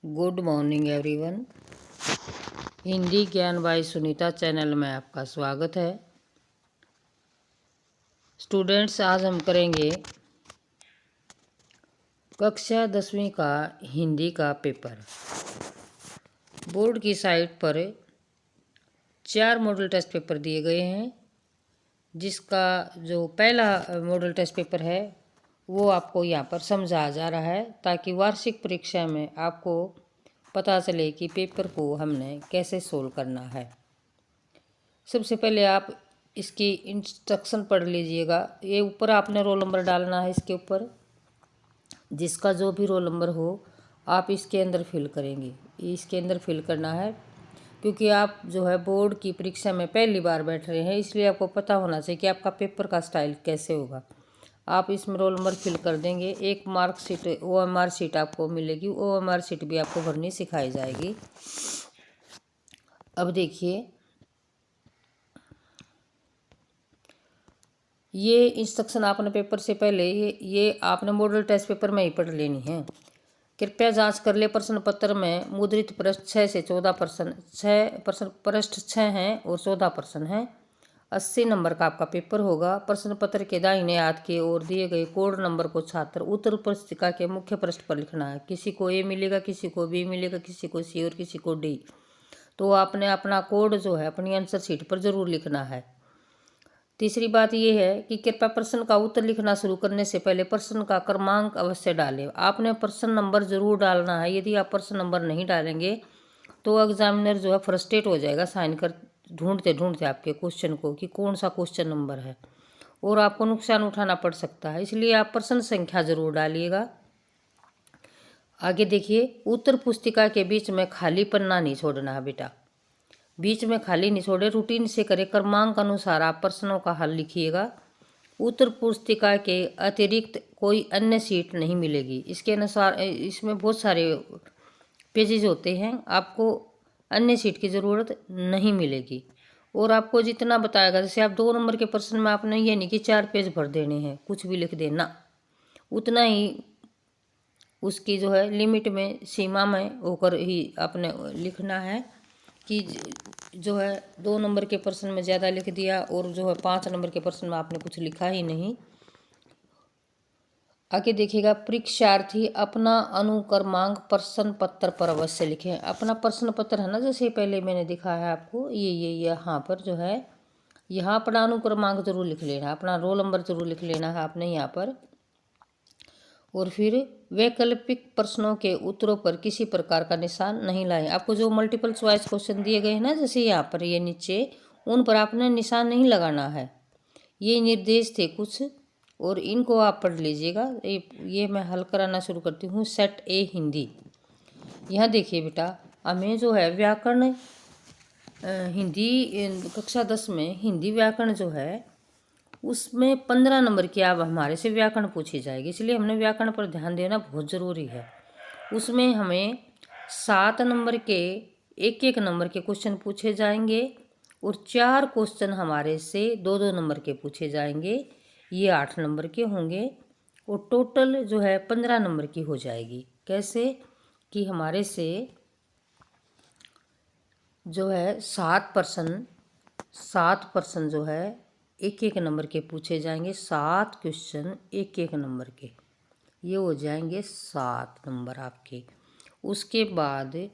Good morning everyone. Hindi ज्ञान bye Sunita channel में आपका स्वागत है। स्टूडेंट्स, आज हम करेंगे कक्षा 10वीं का हिंदी का पेपर। बोर्ड की साइट पर 4 मॉडल टेस्ट पेपर दिए गए हैं, जिसका जो पहला मॉडल टेस्ट पेपर है वो आपको यहाँ पर समझाया जा रहा है, ताकि वार्षिक परीक्षा में आपको पता चले कि पेपर को हमने कैसे सोल्व करना है। सबसे पहले आप इसकी इंस्ट्रक्शन पढ़ लीजिएगा। ये ऊपर आपने रोल नंबर डालना है, इसके ऊपर जिसका जो भी रोल नंबर हो आप इसके अंदर फिल करेंगे। इसके अंदर फिल करना है, क्योंकि आप जो है बोर्ड की परीक्षा में पहली बार बैठ रहे हैं, इसलिए आपको पता होना चाहिए कि आपका पेपर का स्टाइल कैसे होगा। आप इसमें रोल नंबर फिल कर देंगे। एक मार्कशीट OMR शीट आपको मिलेगी, OMR शीट भी आपको भरनी सिखाई जाएगी। अब देखिए, ये इंस्ट्रक्शन आपने पेपर से पहले ये आपने मॉडल टेस्ट पेपर में ही पढ़ लेनी है। कृपया जांच कर ले, प्रश्न पत्र में मुद्रित पृष्ठ 6 से 14 प्रश्न पृष्ठ 6 हैं और 14 प्रश्न हैं। 80 नंबर का आपका पेपर होगा। प्रश्न पत्र के दाहिने हाथ की ओर दिए गए कोड नंबर को छात्र उत्तर पुस्तिका के मुख्य पृष्ठ पर लिखना है। किसी को A मिलेगा, किसी को B मिलेगा, किसी को C और किसी को D। तो आपने अपना कोड जो है अपनी आंसर शीट पर जरूर लिखना है। तीसरी बात यह है कि कृपया प्रश्न का उत्तर लिखना शुरू करने से पहले प्रश्न का क्रमांक अवश्य डालें। आपने प्रश्न नंबर जरूर डालना है। यदि आप प्रश्न नंबर नहीं डालेंगे तो एग्जामिनर जो है फ्रस्ट्रेट हो जाएगा साइन कर ढूंढते ढूंढते आपके क्वेश्चन को कि कौन सा क्वेश्चन नंबर है, और आपको नुकसान उठाना पड़ सकता है। इसलिए आप प्रश्न संख्या जरूर डालिएगा। आगे देखिए, उत्तर पुस्तिका के बीच में खाली पन्ना नहीं छोड़ना है बेटा, बीच में खाली नहीं छोड़े, रूटीन से करें। क्रमांक अनुसार आप प्रश्नों का हल लिखिएगा। उत्तर पुस्तिका के अतिरिक्त कोई अन्य सीट नहीं मिलेगी। इसके अनुसार इसमें बहुत सारे पेजेज होते हैं, आपको अन्य सीट की ज़रूरत नहीं मिलेगी। और आपको जितना बताएगा, जैसे आप 2 नंबर के प्रश्न में आपने ये नहीं कि 4 पेज भर देने हैं, कुछ भी लिख देना, उतना ही उसकी जो है लिमिट में सीमा में होकर ही आपने लिखना है। कि जो है 2 नंबर के प्रश्न में ज़्यादा लिख दिया और जो है 5 नंबर के प्रश्न में आपने कुछ लिखा ही नहीं। आगे देखिएगा, परीक्षार्थी अपना अनुक्रमांक प्रश्न पत्र पर अवश्य लिखें। अपना प्रश्न पत्र है ना, जैसे पहले मैंने दिखाया है आपको, ये यहाँ पर जो है यहाँ अपना अनुक्रमांक जरूर लिख लेना, अपना रोल नंबर जरूर लिख लेना है आपने यहाँ पर। और फिर वैकल्पिक प्रश्नों के उत्तरों पर किसी प्रकार का निशान नहीं लाएं। आपको जो मल्टीपल चॉइस क्वेश्चन दिए गए हैं ना, जैसे यहाँ पर ये नीचे, उन पर आपने निशान नहीं लगाना है। ये निर्देश थे कुछ, और इनको आप पढ़ लीजिएगा। ये मैं हल कराना शुरू करती हूँ। Set A Hindi. यहाँ देखिए बेटा, हमें जो है व्याकरण हिंदी कक्षा 10 में हिंदी व्याकरण जो है उसमें 15 नंबर की अब हमारे से व्याकरण पूछी जाएगी, इसलिए हमने व्याकरण पर ध्यान देना बहुत ज़रूरी है। उसमें हमें 7 नंबर के एक नंबर के क्वेश्चन पूछे जाएंगे और 4 क्वेश्चन हमारे से 2 नंबर के पूछे जाएंगे। ये 8 नंबर के होंगे और टोटल जो है 15 नंबर की हो जाएगी। कैसे कि हमारे से जो है 7 प्रश्न जो है एक नंबर के पूछे जाएंगे। 7 क्वेश्चन एक नंबर के, ये हो जाएंगे 7 नंबर आपके। उसके बाद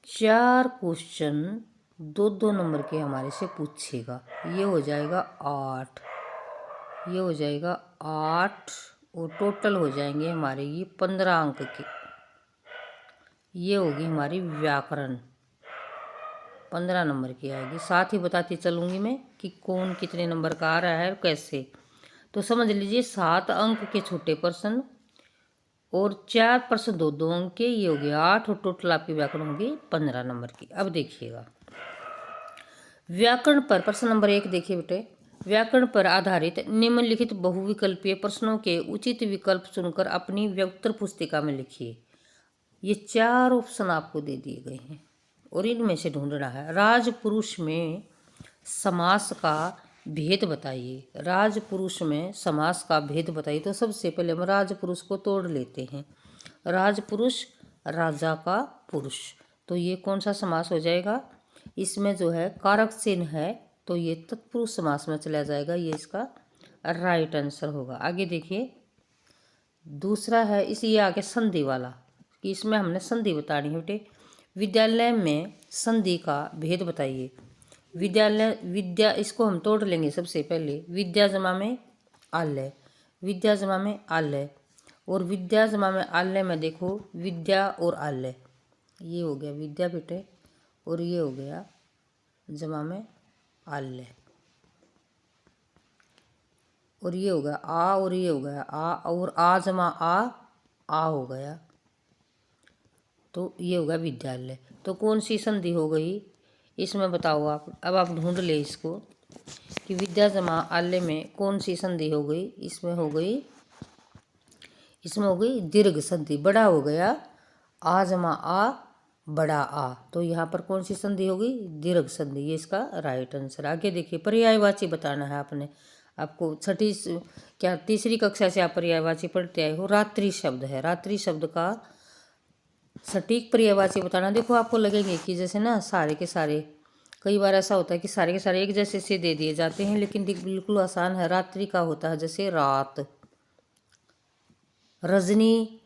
4 क्वेश्चन 2 नंबर के हमारे से पूछेगा, ये हो जाएगा 8, ये हो जाएगा 8 और टोटल हो जाएंगे हमारे ये 15 अंक के। ये होगी हमारी व्याकरण, 15 नंबर की आएगी। साथ ही बताती चलूँगी मैं कि कौन कितने नंबर का आ रहा है और कैसे। तो समझ लीजिए 7 अंक के छोटे प्रश्न और 4 प्रश्न 2 अंक के, ये हो गया 8 और टोटल आपकी व्याकरण होगी 15 नंबर की। अब देखिएगा, व्याकरण पर प्रश्न नंबर 1 देखिए बेटे, व्याकरण पर आधारित निम्नलिखित बहुविकल्पीय प्रश्नों के उचित विकल्प चुनकर अपनी उत्तर पुस्तिका में लिखिए। ये 4 ऑप्शन आपको दे दिए गए हैं और इनमें से ढूंढना है। राजपुरुष में समास का भेद बताइए। राजपुरुष में समास का भेद बताइए। तो सबसे पहले हम राजपुरुष को तोड़ लेते हैं। राजपुरुष राजा का पुरुष। तो ये कौन सा समास हो जाएगा? इसमें जो है कारक चिन्ह है तो ये तत्पुरुष समास में चला जाएगा। ये इसका राइट आंसर होगा। आगे देखिए, दूसरा है ये आगे संधि वाला, कि इसमें हमने संधि बतानी है बेटे। विद्यालय में संधि का भेद बताइए। विद्या इसको हम तोड़ लेंगे। सबसे पहले विद्या जमा में आलय, विद्या जमा में आलय, और विद्या जमा में आलय में देखो विद्या और आलय, ये हो गया विद्या बेटे, और ये हो गया जमा में आलय, और ये हो गया आ, और ये हो गया आ, और आ जमा आ हो गया, तो ये होगा विद्यालय। तो कौन सी संधि हो गई इसमें बताओ आप। अब आप ढूंढ ले इसको कि विद्या जमा आलय में कौन सी संधि हो गई। इसमें हो गई दीर्घ संधि, बड़ा हो गया आ जमा आ, बड़ा आ, तो यहाँ पर कौन सी संधि हो गई? दीर्घ संधि। ये इसका राइट आंसर। आगे देखिए, पर्यायवाची बताना है आपने। आपको तीसरी कक्षा से आप पर्यायवाची पढ़ते आए हो। रात्रि शब्द है, रात्रि शब्द का सटीक पर्यायवाची बताना। देखो आपको लगेंगे कि जैसे ना सारे के सारे, कई बार ऐसा होता है कि सारे के सारे एक जैसे से दे दिए जाते हैं, लेकिन बिल्कुल आसान है। रात्रि का होता है जैसे रात, रजनी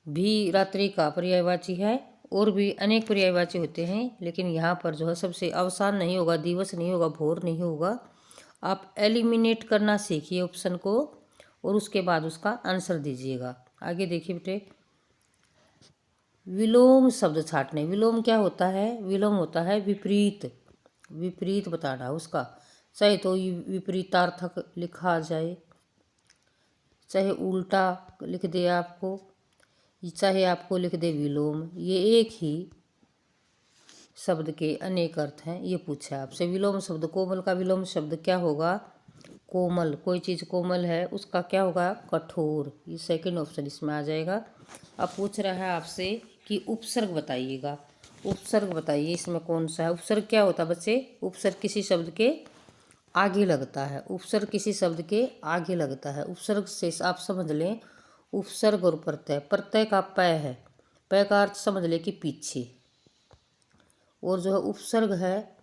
भी रात्रि का पर्यायवाची है, और भी अनेक पर्यायवाची होते हैं, लेकिन यहाँ पर जो है सबसे अवसान नहीं होगा, दिवस नहीं होगा, भोर नहीं होगा। आप एलिमिनेट करना सीखिए ऑप्शन को, और उसके बाद उसका आंसर दीजिएगा। आगे देखिए बेटे, विलोम शब्द छाटने। विलोम क्या होता है? विलोम होता है विपरीत, विपरीत बताना उसका। चाहे तो विपरीतार्थक लिखा जाए, चाहे उल्टा लिख दे आपको, चाहे आपको लिख दे विलोम। ये एक ही शब्द के अनेक अर्थ हैं। ये पूछा है आपसे। विलोम शब्द, कोमल का विलोम शब्द क्या होगा? कोमल। कोई चीज़ कोमल है उसका क्या होगा? कठोर। ये सेकंड ऑप्शन इसमें आ जाएगा। अब पूछ रहा है आपसे कि उपसर्ग बताइएगा। उपसर्ग बताइए इसमें कौन सा है? उपसर्ग क्या होता है बच्चे? उपसर्ग किसी शब्द के आगे लगता है। उपसर्ग किसी शब्द के आगे लगता है। उपसर्ग से आप समझ लें उपसर्ग और प्रत्यय। प्रत्यय का पै है, पै का अर्थ समझ ले कि पीछे, और जो है उपसर्ग है,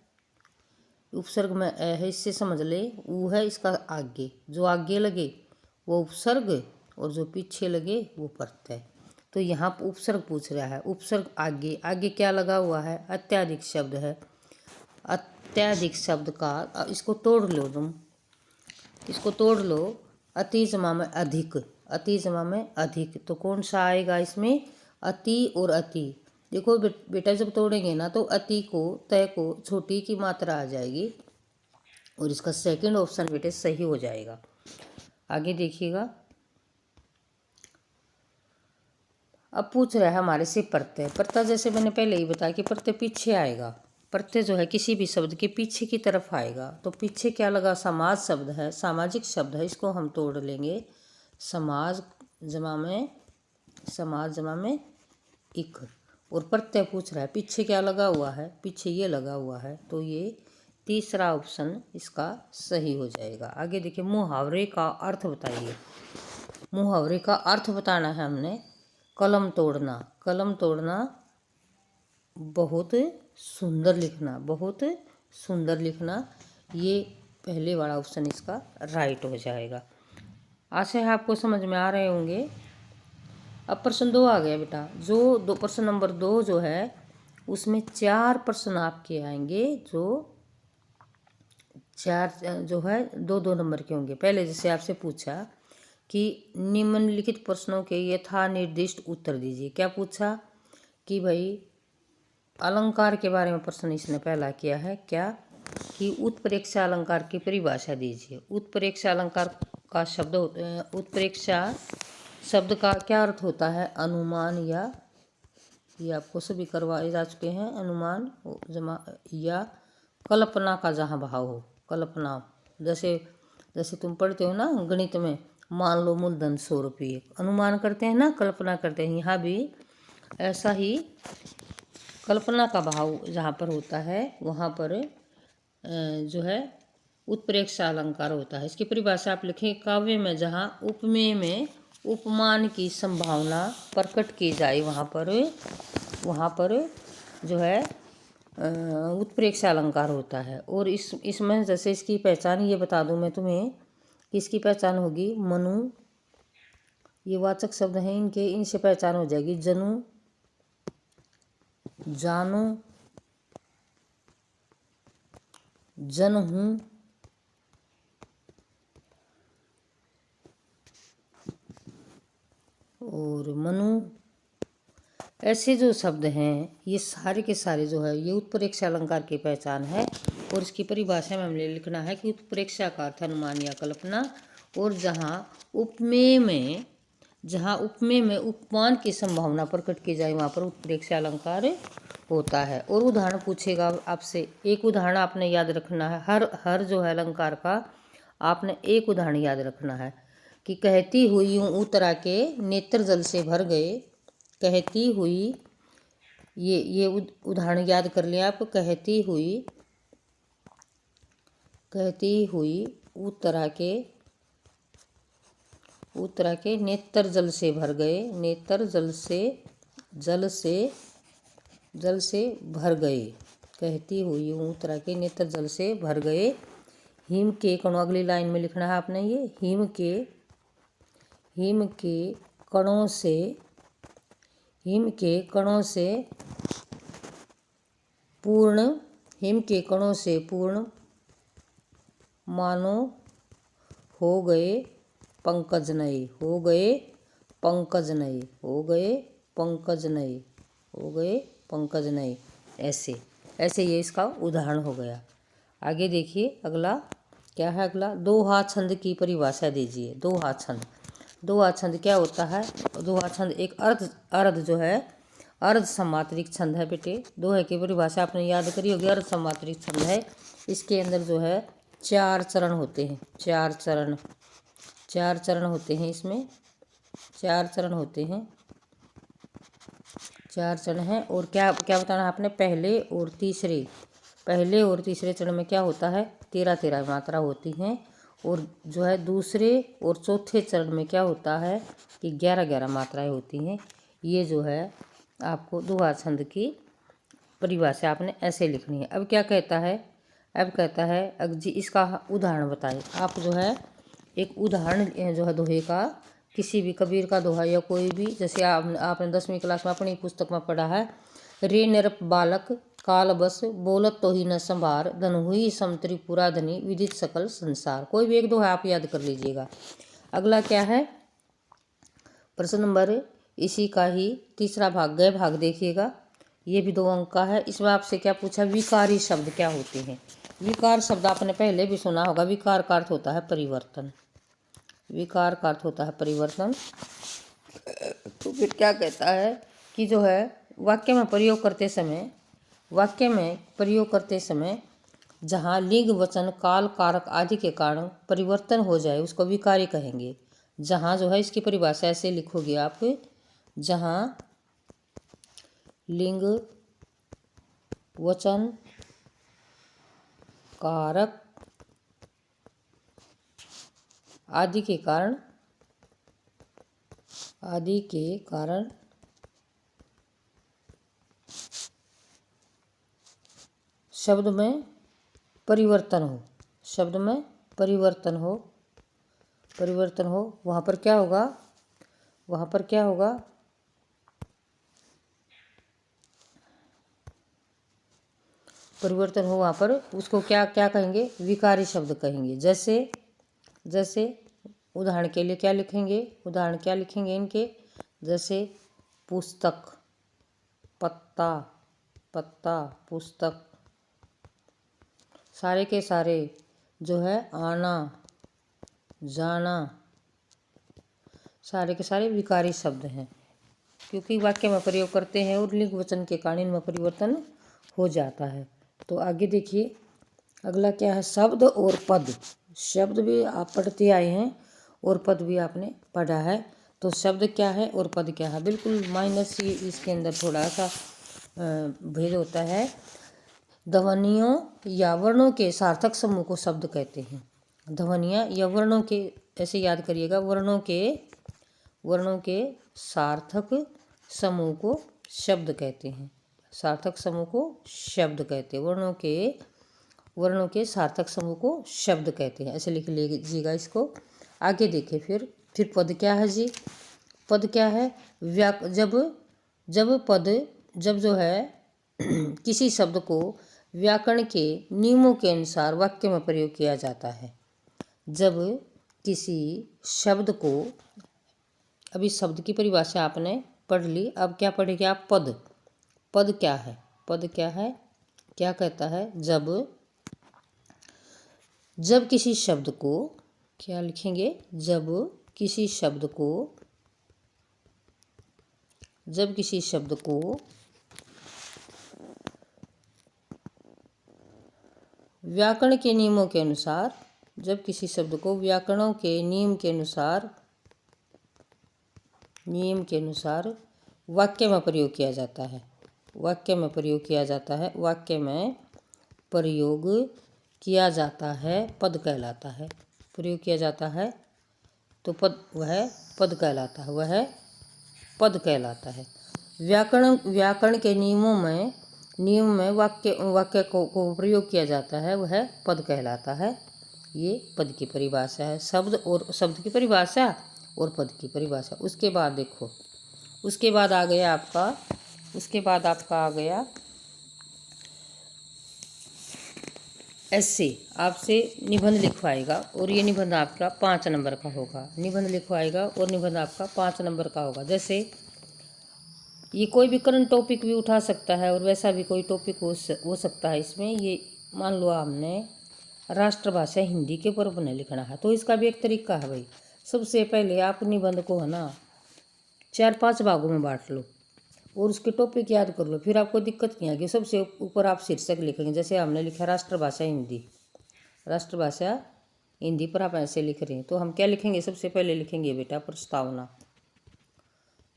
उपसर्ग में ए है, इससे समझ ले ऊ है इसका आगे। जो आगे लगे वो उपसर्ग, और जो पीछे लगे वो प्रत्यय। तो यहाँ उपसर्ग पूछ रहा है। उपसर्ग आगे, आगे क्या लगा हुआ है? अत्याधिक शब्द है। अत्याधिक शब्द का इसको तोड़ लो तुम, इसको तोड़ लो। अति जमा में अधिक, अति जमा में अधिक, तो कौन सा आएगा इसमें? अति और अति। देखो बेटा जब तोड़ेंगे ना तो अति को, तय को, छोटी की मात्रा आ जाएगी, और इसका सेकंड ऑप्शन बेटे सही हो जाएगा। आगे देखिएगा, अब पूछ रहा है हमारे से प्रत्यय। प्रत्यय जैसे मैंने पहले ही बताया कि प्रत्यय पीछे आएगा। प्रत्यय जो है किसी भी शब्द के पीछे की तरफ आएगा। तो पीछे क्या लगा? समाज शब्द है, सामाजिक शब्द है, इसको हम तोड़ लेंगे। समाज जमा में इक, और प्रत्यय पूछ रहा है पीछे क्या लगा हुआ है? पीछे ये लगा हुआ है, तो ये तीसरा ऑप्शन इसका सही हो जाएगा। आगे देखिए, मुहावरे का अर्थ बताइए। मुहावरे का अर्थ बताना है हमने। कलम तोड़ना, कलम तोड़ना, बहुत सुंदर लिखना, बहुत सुंदर लिखना, ये पहले वाला ऑप्शन इसका राइट हो जाएगा। आशा है आपको समझ में आ रहे होंगे। अब प्रश्न 2 आ गया बेटा। जो दो प्रश्न नंबर 2 जो है उसमें 4 प्रश्न आपके आएंगे, जो 4 जो है 2-2 नंबर के होंगे। पहले जैसे आपसे पूछा कि निम्नलिखित प्रश्नों के यथा निर्दिष्ट उत्तर दीजिए। क्या पूछा कि भाई अलंकार के बारे में प्रश्न इसने पहला किया है। क्या कि उत्प्रेक्षा अलंकार की परिभाषा दीजिए। उत्प्रेक्षा अलंकार का शब्द, उत्प्रेक्षा शब्द का क्या अर्थ होता है? अनुमान, या ये आपको सभी करवाए जा चुके हैं। अनुमान जमा या कल्पना का जहाँ भाव हो, कल्पना। जैसे तुम पढ़ते हो ना गणित में, मान लो मूलधन 100 रुपये, अनुमान करते हैं ना, कल्पना करते हैं। यहाँ भी ऐसा ही कल्पना का भाव जहाँ पर होता है वहाँ पर जो है उत्प्रेक्षा अलंकार होता है। इसकी परिभाषा आप लिखें, काव्य में जहाँ उपमेय में उपमान की संभावना प्रकट की जाए, वहाँ पर जो है उत्प्रेक्षा अलंकार होता है। और इसमें जैसे इसकी पहचान ये बता दूं मैं तुम्हें कि इसकी पहचान होगी मनु, ये वाचक शब्द हैं इनके, इनसे पहचान हो जाएगी जनु, जानो, जन हूँ, और मनु। ऐसे जो शब्द हैं ये सारे के सारे जो है ये उत्प्रेक्षा अलंकार की पहचान है। और इसकी परिभाषा में हमें लिखना है कि उत्प्रेक्षा का अर्थ अनुमान या कल्पना, और जहाँ उपमेय में उपमान की संभावना प्रकट की जाए वहाँ पर उत्प्रेक्षा अलंकार होता है। और उदाहरण पूछेगा आपसे, एक उदाहरण आपने याद रखना है, हर जो है अलंकार का आपने एक उदाहरण याद रखना है कि कहती हुई यूं उतरा के नेत्र जल से भर गए। कहती हुई, ये उदाहरण याद कर लिया आप। कहती हुई उतरा के नेत्र जल से भर गए, नेत्र जल से भर गए। कहती हुई उतरा के नेत्र जल से भर गए। हिम के कणों, अगली लाइन में लिखना है आपने ये, हिम के कणों से पूर्ण मानो हो गए पंकज नए। ऐसे ये इसका उदाहरण हो गया। आगे देखिए अगला क्या है। अगला दोहा छंद की परिभाषा दीजिए। दोहा छंद क्या होता है? दोहा छंद एक अर्ध समात्रिक छंद है बेटे। दोहे की परिभाषा आपने याद करी होगी, अर्ध समात्रिक छंद है। इसके अंदर जो है 4 चरण होते हैं। 4 चरण होते हैं इसमें, 4 चरण होते हैं, 4 चरण हैं। और क्या बताना है आपने, पहले और तीसरे चरण में क्या होता है, 13 मात्रा होती हैं। और जो है दूसरे और चौथे चरण में क्या होता है कि 11 मात्राएं होती हैं। ये जो है आपको दोहा छंद की परिभाषा आपने ऐसे लिखनी है। अब क्या कहता है, अब जी इसका उदाहरण बताएं आप। जो है एक उदाहरण जो है दोहे का, किसी भी कबीर का दोहा या कोई भी, जैसे आपने 10वीं क्लास में अपनी पुस्तक में पढ़ा है, रे निरप बालक काल बस बोलत तो ही न संभार, धन हुई सम त्रिपुरा धनी विदित सकल संसार। कोई भी एक दोहा आप याद कर लीजिएगा। अगला क्या है, प्रश्न नंबर इसी का ही तीसरा भाग, गए भाग देखिएगा। ये भी 2 अंक का है। इसमें आपसे क्या पूछा, विकारी शब्द क्या होते हैं। विकार शब्द आपने पहले भी सुना होगा। विकार का अर्थ होता है परिवर्तन। तो फिर क्या कहता है कि जो है वाक्य में प्रयोग करते समय जहाँ लिंग वचन काल कारक आदि के कारण परिवर्तन हो जाए उसको विकारी कहेंगे। जहाँ जो है इसकी परिभाषा ऐसे लिखोगे आप, जहाँ लिंग वचन कारक आदि के कारण शब्द में परिवर्तन हो, वहाँ पर क्या होगा, परिवर्तन हो, वहाँ पर उसको क्या कहेंगे, विकारी शब्द कहेंगे। जैसे उदाहरण के लिए क्या लिखेंगे इनके, जैसे पुस्तक, पत्ता पुस्तक, सारे के सारे जो है आना जाना, सारे के सारे विकारी शब्द हैं, क्योंकि वाक्य में प्रयोग करते हैं और लिंग वचन के कारण इनमें परिवर्तन हो जाता है। तो आगे देखिए अगला क्या है, शब्द और पद। शब्द भी आप पढ़ते आए हैं और पद भी आपने पढ़ा है। तो शब्द क्या है और पद क्या है, बिल्कुल माइनस ही इसके अंदर थोड़ा सा भेद होता है। ध्वनियों या वर्णों के सार्थक समूह को शब्द कहते हैं। ध्वनियाँ या वर्णों के, ऐसे याद करिएगा, वर्णों के सार्थक समूह को शब्द कहते हैं। सार्थक समूह को शब्द कहते हैं। वर्णों के सार्थक समूह को शब्द कहते हैं। ऐसे लिख लीजिएगा इसको। आगे देखें फिर पद क्या है जी। पद क्या है? जब जो है किसी शब्द को व्याकरण के नियमों के अनुसार वाक्य में प्रयोग किया जाता है। जब किसी शब्द को, अभी शब्द की परिभाषा आपने पढ़ ली, अब क्या पढ़ेंगे आप? पद क्या है? पद क्या है? क्या कहता है? जब किसी शब्द को, क्या लिखेंगे? जब किसी शब्द को व्याकरण के नियमों के अनुसार, जब किसी शब्द को व्याकरणों के नियम के अनुसार वाक्य में प्रयोग किया जाता है। वाक्य में प्रयोग किया जाता है पद कहलाता है। प्रयोग किया जाता है तो वह पद कहलाता है। व्याकरण के नियम में वाक्य को प्रयोग किया जाता है, वह पद कहलाता है। ये पद की परिभाषा है। शब्द की परिभाषा और पद की परिभाषा। उसके बाद देखो, उसके बाद आ गया ऐसे आपसे निबंध लिखवाएगा और ये निबंध आपका 5 नंबर का होगा। निबंध लिखवाएगा और निबंध आपका 5 नंबर का होगा। जैसे ये कोई भी करंट टॉपिक भी उठा सकता है और वैसा भी कोई टॉपिक हो सकता है इसमें। ये मान लो हमने राष्ट्रभाषा हिंदी के ऊपर बने लिखना है, तो इसका भी एक तरीका है भाई। सबसे पहले आप निबंध को है ना 4-5 भागों में बांट लो और उसके टॉपिक याद कर लो, फिर आपको दिक्कत नहीं आएगी। सबसे ऊपर आप शीर्षक लिखेंगे। जैसे हमने लिखा राष्ट्रभाषा हिंदी पर आप ऐसे लिख रहे हैं, तो हम क्या लिखेंगे? सबसे पहले लिखेंगे बेटा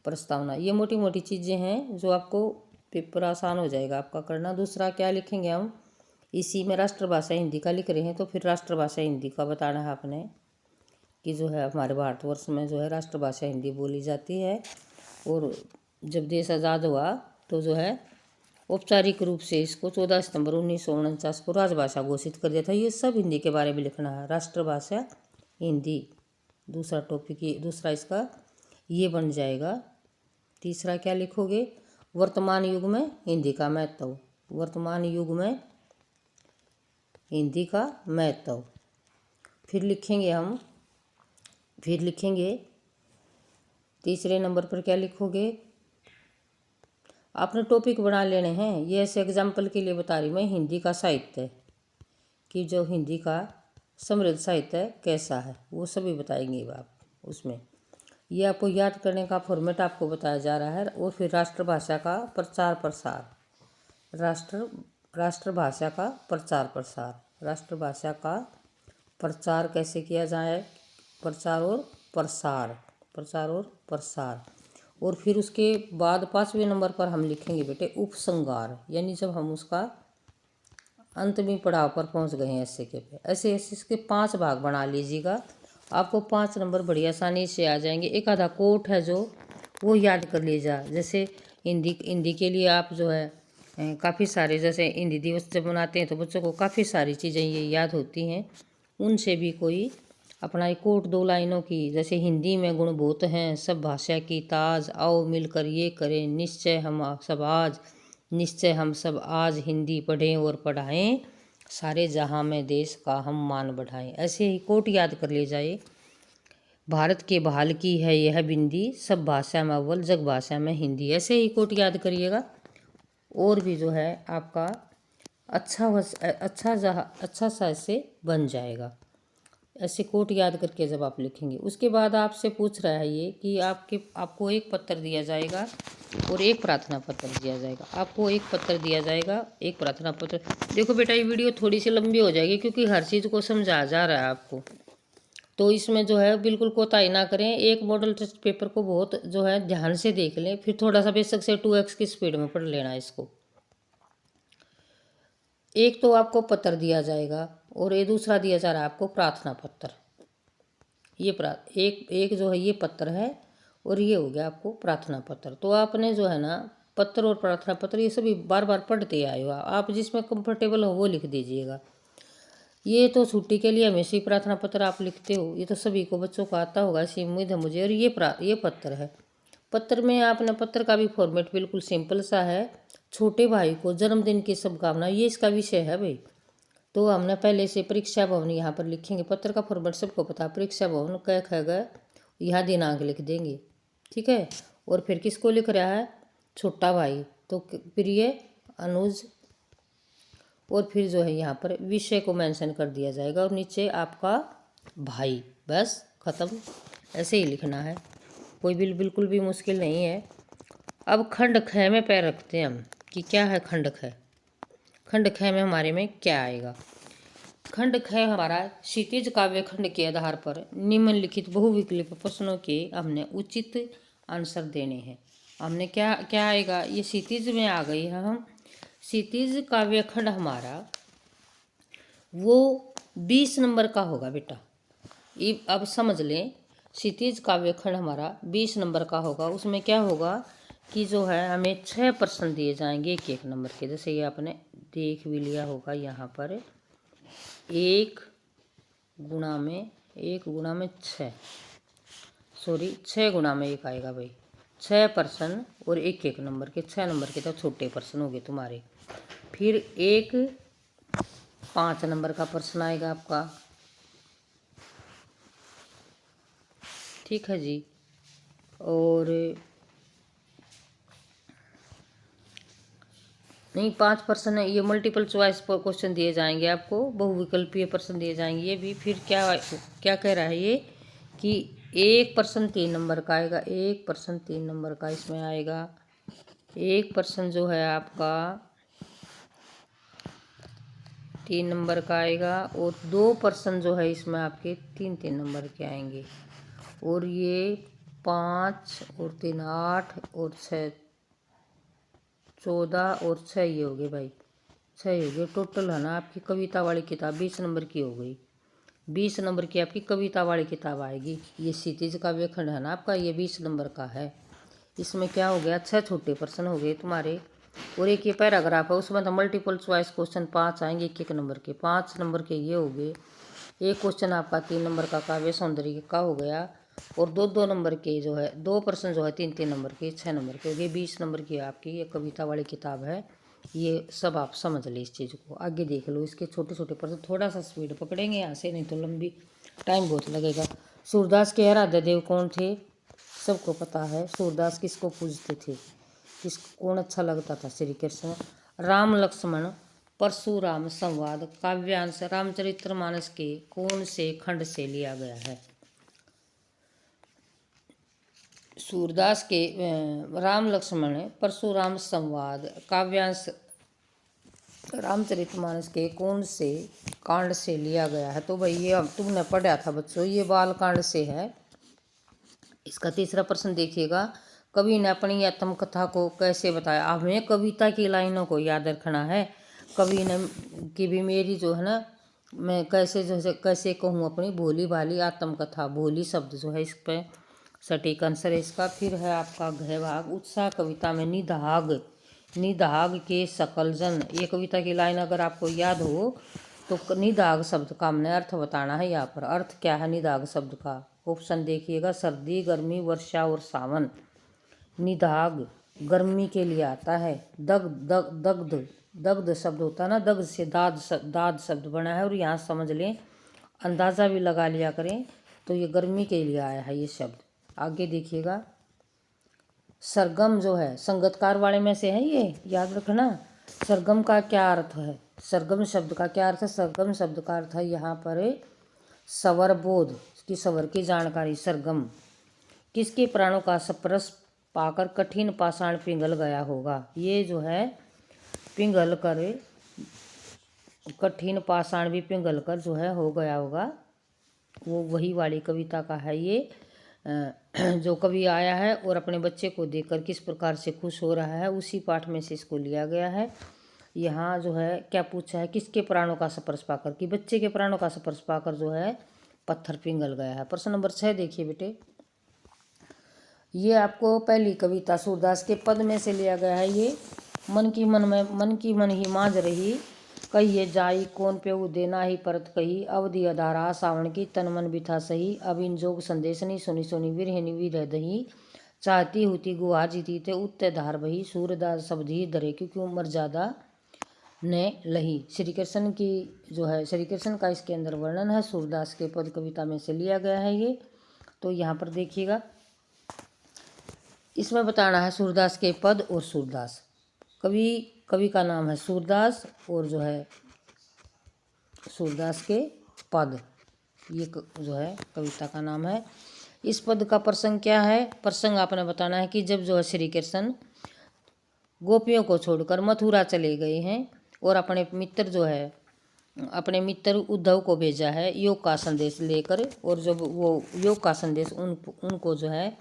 प्रस्तावना। ये मोटी मोटी चीज़ें हैं जो आपको पेपर आसान हो जाएगा आपका करना। दूसरा क्या लिखेंगे हम? इसी में राष्ट्रभाषा हिंदी का लिख रहे हैं, तो फिर राष्ट्रभाषा हिंदी का बताना है आपने कि जो है हमारे भारतवर्ष में जो है राष्ट्रभाषा हिंदी बोली जाती है। और जब देश आज़ाद हुआ तो जो है औपचारिक रूप से इसको 14 सितंबर 1949 को राजभाषा घोषित कर दिया था। ये सब हिंदी के बारे में लिखना है। राष्ट्रभाषा हिंदी दूसरा टॉपिक, ये दूसरा इसका ये बन जाएगा। तीसरा क्या लिखोगे? वर्तमान युग में हिंदी का महत्व। वर्तमान युग में हिंदी का महत्व। फिर लिखेंगे तीसरे नंबर पर क्या लिखोगे? आपने टॉपिक बना लेने हैं। ये ऐसे एग्जाम्पल के लिए बता रही मैं। हिंदी का साहित्य, कि जो हिंदी का समृद्ध साहित्य कैसा है, वो सभी बताएंगे आप उसमें। ये आपको याद करने का फॉर्मेट आपको बताया जा रहा है। और फिर राष्ट्रभाषा का प्रचार प्रसार। राष्ट्रभाषा का प्रचार प्रसार। राष्ट्रभाषा का प्रचार कैसे किया जाए? प्रचार और प्रसार। और फिर उसके बाद 5वें नंबर पर हम लिखेंगे बेटे उपसंहार, यानी जब हम उसका अंतिम पड़ाव पर पहुंच गए हैं ऐसे के पे। ऐसे इसके 5 भाग बना लीजिएगा। आपको 5 नंबर बड़ी आसानी से आ जाएंगे। एक आधा कोट है जो वो याद कर लीजिए। जैसे हिंदी के लिए आप जो है काफ़ी सारे, जैसे हिंदी दिवस जब मनाते हैं तो बच्चों को काफ़ी सारी चीज़ें ये याद होती हैं। उनसे भी कोई अपना एक कोट 2 लाइनों की, जैसे हिंदी में गुण बहुत हैं, सब भाषा की ताज, आओ मिलकर ये करें निश्चय हम सब आज हिंदी पढ़ें और पढ़ाएं, सारे जहां में देश का हम मान बढ़ाएं। ऐसे ही कोट याद कर ले जाए। भारत के बहाल की है यह बिंदी, सब भाषा में अव्वल जग भाषा में हिंदी। ऐसे ही कोट याद करिएगा। और भी जो है आपका अच्छा सा ऐसे बन जाएगा। ऐसे कोट याद करके जब आप लिखेंगे, उसके बाद आपसे पूछ रहा है ये कि आपको एक पत्र दिया जाएगा और एक प्रार्थना पत्र दिया जाएगा। आपको एक पत्र दिया जाएगा, एक प्रार्थना पत्र। देखो बेटा, ये वीडियो थोड़ी सी लंबी हो जाएगी क्योंकि हर चीज़ को समझाया जा रहा है आपको, तो इसमें जो है बिल्कुल कोताही ना करें। एक मॉडल टेस्ट पेपर को बहुत जो है ध्यान से देख लें, फिर थोड़ा सा बेशक से 2x की स्पीड में पढ़ लेना इसको। एक तो आपको पत्र दिया जाएगा और ये दूसरा दिया जा रहा है आपको प्रार्थना पत्र। ये एक जो है ये पत्र है और ये हो गया आपको प्रार्थना पत्र। तो आपने जो है ना पत्र और प्रार्थना पत्र ये सभी बार बार पढ़ते आए हो, आप जिसमें कंफर्टेबल हो वो लिख दीजिएगा। ये तो छुट्टी के लिए हमेशा ही प्रार्थना पत्र आप लिखते हो, ये तो सभी को बच्चों को आता होगा, ऐसी उम्मीद है मुझे। और ये पत्र है। पत्र में आपने पत्र का भी फॉर्मेट बिल्कुल सिंपल सा है। छोटे भाई को जन्मदिन की शुभकामना, ये इसका विषय है भाई। तो हमने पहले से परीक्षा भवन यहाँ पर लिखेंगे। पत्र का फॉर्मेट सबको पता, परीक्षा भवन क ख ग, यहाँ दिनांक लिख देंगे, ठीक है। और फिर किसको लिख रहा है, छोटा भाई, तो प्रिय अनुज, और फिर जो है यहाँ पर विषय को मेंशन कर दिया जाएगा और नीचे आपका भाई, बस ख़त्म। ऐसे ही लिखना है, कोई बिल्कुल भी मुश्किल नहीं है। अब खंड ख में पैर रखते हैं हम कि क्या है खंड ख। खंड ख में हमारे में क्या आएगा। खंड ख हमारा क्षितिज काव्य खंड के आधार पर निम्नलिखित बहुविकल्प प्रश्नों के हमने उचित आंसर देने हैं। हमने क्या क्या आएगा, ये क्षितिज में आ गई है। हम क्षितिज काव्य खंड हमारा वो 20 नंबर का होगा बेटा। ये अब समझ लें, क्षितिज काव्य खंड हमारा 20 नंबर का होगा। उसमें क्या होगा कि जो है हमें 6 प्रश्न दिए जाएंगे 1-1 नंबर के। जैसे ये आपने देख भी लिया होगा यहाँ पर 1 गुणा में 6, सॉरी 6 गुणा में 1 आएगा भाई। 6 प्रश्न और 1-1 नंबर के, 6 नंबर के तो छोटे प्रश्न हो गए तुम्हारे। फिर एक 5 नंबर का प्रश्न आएगा आपका, ठीक है जी। और नहीं 5 प्रश्न है, ये मल्टीपल चॉइस पर क्वेश्चन दिए जाएंगे आपको, बहुविकल्पीय प्रश्न दिए जाएंगे। ये भी फिर क्या क्या कह रहा है ये कि 1 प्रश्न 3 नंबर का आएगा, 1 प्रश्न 3 नंबर का इसमें आएगा। 1 प्रश्न जो है आपका 3 नंबर का आएगा और 2 प्रश्न जो है इसमें आपके 3-3 नंबर के आएंगे। और ये 5 और 3 8 और 6 14 और 6 ये हो गए भाई, 6 हो गए टोटल है ना। आपकी कविता वाली किताब 20 नंबर की हो गई। 20 नंबर की आपकी कविता वाली किताब आएगी। ये क्षितिज काव्य खंड है ना आपका, ये 20 नंबर का है। इसमें क्या हो गया, 6 छोटे प्रश्न हो गए तुम्हारे और एक ये पैराग्राफ है, उसमें तो मल्टीपल चॉइस क्वेश्चन 5 आएंगे 1-1 नंबर के। 5 नंबर के ये हो गए। एक क्वेश्चन आपका 3 नंबर का काव्य सौंदर्य का हो गया और 2-2 नंबर के जो है 2 प्रश्न जो है 3-3 नंबर के, 6 नंबर के हो गए। 20 नंबर की आपकी ये कविता वाली किताब है। ये सब आप समझ ले, इस चीज़ को आगे देख लो। इसके छोटे छोटे प्रश्न थोड़ा सा स्पीड पकड़ेंगे यहाँ से, नहीं तो लंबी टाइम बहुत लगेगा। सूरदास के आराध्य देव कौन थे, सबको पता है। सूरदास किसको पूजते थे, कौन अच्छा लगता था, श्री कृष्ण। राम लक्ष्मण परशुराम संवाद काव्यांश रामचरितमानस के कौन से खंड से लिया गया है। सूरदास के राम लक्ष्मण परशुराम संवाद काव्यांश रामचरितमानस के कौन से कांड से लिया गया है। तो भाई ये अब तुमने पढ़ा था बच्चों, ये बाल कांड से है। इसका तीसरा प्रश्न देखिएगा, कवि ने अपनी आत्मकथा को कैसे बताया। हमें कविता की लाइनों को याद रखना है। कवि ने कि भी मेरी जो है ना, मैं कैसे जैसे कैसे कहूँ अपनी भोली भाली आत्मकथा। भोली शब्द जो है इस पर सटीक आंसर है इसका। फिर है आपका घ भाग, उत्साह कविता में निदाग के सकल जन। ये कविता की लाइन अगर आपको याद हो तो निदाग शब्द का हमने अर्थ बताना है। यहाँ पर अर्थ क्या है निदाग शब्द का, ऑप्शन देखिएगा, सर्दी गर्मी वर्षा और सावन। निदाग गर्मी के लिए आता है। दग्ध शब्द होता है ना, दग्ध से दाद शब्द बना है। और यहाँ समझ लें, अंदाज़ा भी लगा लिया करें, तो ये गर्मी के लिए आया है ये शब्द। आगे देखिएगा, सरगम जो है संगतकार वाले में से है, ये याद रखना। सरगम का क्या अर्थ है, सरगम शब्द का क्या अर्थ है। सरगम शब्द का अर्थ है यहाँ पर सवर बोध की, सवर की जानकारी। सरगम किसके प्राणों का स्पर्श पाकर कठिन पाषाण पिघल गया होगा। ये जो है पिघल कर, कठिन पाषाण भी पिघल कर जो है हो गया होगा, वो वही वाली कविता का है ये। जो कवि आया है और अपने बच्चे को देखकर किस प्रकार से खुश हो रहा है, उसी पाठ में से इसको लिया गया है। यहाँ जो है क्या पूछा है, किसके प्राणों का स्पर्श पाकर, कि बच्चे के प्राणों का स्पर्श पाकर जो है पत्थर पिघल गया है। प्रश्न नंबर 6 देखिए बेटे, ये आपको पहली कविता सूरदास के पद में से लिया गया है। ये मन की मन ही मांझ रही, कहिए जाई कौन पेऊ देना ही परत कही, अवधि अधारा सावण की तन मन बिथा सही, अब इन जोग संदेशनी सुनी सुनी विरहिनी विरह दही, चाहती हुती गुहार जीती थे उत्ते धार बही, सूरदास शब्दी धरे क्योंकि मर्यादा ने लही। श्री कृष्ण की जो है श्री कृष्ण का इसके अंदर वर्णन है, सूरदास के पद कविता में से लिया गया है ये। तो यहाँ पर देखिएगा, इसमें बताना है सूरदास के पद और सूरदास। कवि का नाम है सूरदास और जो है सूरदास के पद, ये जो है कविता का नाम है। इस पद का प्रसंग क्या है? प्रसंग आपने बताना है कि जब जो है श्री कृष्ण गोपियों को छोड़कर मथुरा चले गए हैं और अपने मित्र उद्धव को भेजा है योग का संदेश लेकर, और जब वो योग का संदेश उनको जो है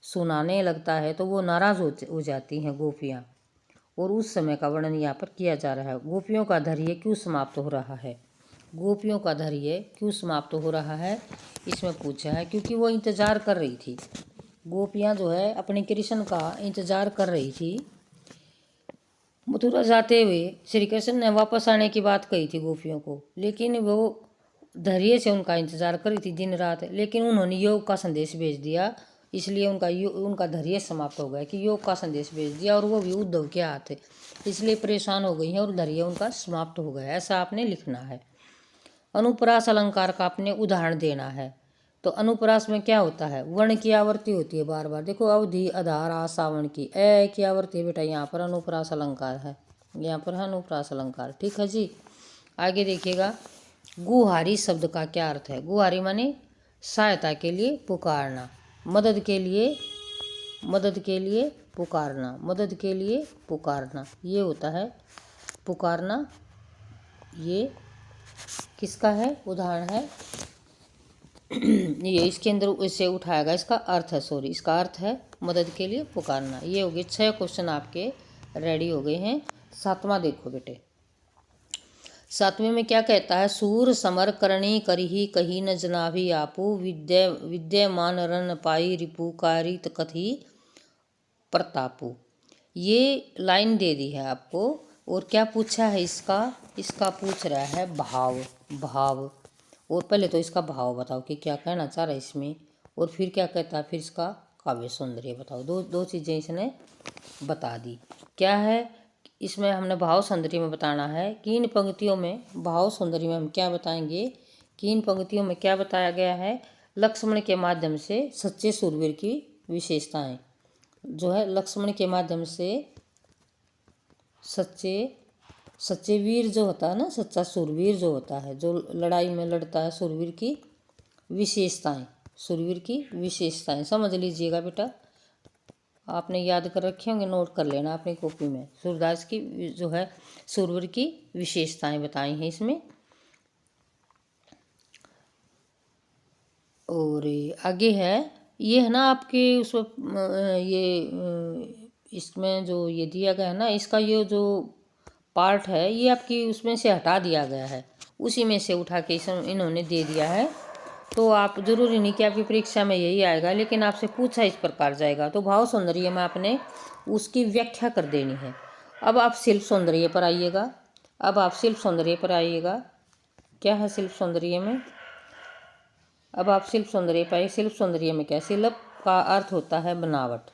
सुनाने लगता है तो वो नाराज़ हो जाती हैं गोपियाँ, और उस समय का वर्णन यहाँ पर किया जा रहा है। गोपियों का धैर्य क्यों समाप्त हो रहा है? गोपियों का धैर्य क्यों समाप्त हो रहा है इसमें पूछा है, क्योंकि वो इंतज़ार कर रही थी। गोपियाँ जो है अपने कृष्ण का इंतज़ार कर रही थी। मथुरा जाते हुए श्री कृष्ण ने वापस आने की बात कही थी गोपियों को, लेकिन वो धैर्य से उनका इंतज़ार कर रही थी दिन रात, लेकिन उन्होंने योग का संदेश भेज दिया, इसलिए उनका धैर्य समाप्त हो गया कि योग का संदेश भेज दिया, और वो भी उद्धव के हाथ, इसलिए परेशान हो गई हैं और धैर्य उनका समाप्त हो गया। ऐसा आपने लिखना है। अनुप्रास अलंकार का आपने उदाहरण देना है। तो अनुप्रास में क्या होता है? वर्ण की आवृत्ति होती है बार बार। देखो अवधि आधार आ सावण की ए की आवृत्ति बेटा, यहाँ पर अनुप्रास अलंकार है, यहाँ पर है अनुप्रास अलंकार। ठीक है जी। आगे देखिएगा, गुहारी शब्द का क्या अर्थ है? गुहारी माने सहायता के लिए पुकारना, मदद के लिए पुकारना, मदद के लिए पुकारना, ये होता है पुकारना। ये किसका है? उदाहरण है ये इसके अंदर इससे उठाएगा, इसका अर्थ है इसका अर्थ है मदद के लिए पुकारना। ये हो गए 6 क्वेश्चन आपके रेडी हो गए हैं। 7वां देखो बेटे, 7वें में क्या कहता है? सूर समर करणी करही कही न जनाभी आपू, विद्यमान रन पाई रिपु कारित कथी प्रतापू। ये लाइन दे दी है आपको, और क्या पूछा है इसका पूछ रहा है भाव। और पहले तो इसका भाव बताओ कि क्या कहना चाह रहा है इसमें, और फिर क्या कहता है, फिर इसका काव्य सौंदर्य बताओ। दो चीज़ें इसने बता दी। क्या है इसमें? हमने भाव सौंदर्य में बताना है कि इन पंक्तियों में, भाव सौंदर्य में हम क्या बताएंगे कि इन पंक्तियों में क्या बताया गया है? लक्ष्मण के माध्यम से सच्चे सूरवीर की विशेषताएं जो है, लक्ष्मण के माध्यम से सच्चे वीर जो होता है ना, सच्चा सूरवीर जो होता है, जो लड़ाई में लड़ता है, सूरवीर की विशेषताएं समझ लीजिएगा बेटा। आपने याद कर रखे होंगे, नोट कर लेना अपनी कॉपी में। सूरदास की जो है सूरवीर की विशेषताएं बताई हैं इसमें। और आगे है, ये है ना आपके उस इसमें जो ये दिया गया है ना, इसका ये जो पार्ट है ये आपकी उसमें से हटा दिया गया है, उसी में से उठा के इन्होंने दे दिया है। तो आप जरूरी नहीं कि आपकी परीक्षा में यही आएगा, लेकिन आपसे पूछा इस प्रकार जाएगा। तो भाव सौंदर्य में आपने उसकी व्याख्या कर देनी है। अब आप शिल्प सौंदर्य पर आइएगा। क्या है शिल्प सौंदर्य में? अब आप शिल्प सौंदर्य पाइए। शिल्प सौंदर्य में क्या? शिल्प का अर्थ होता है बनावट।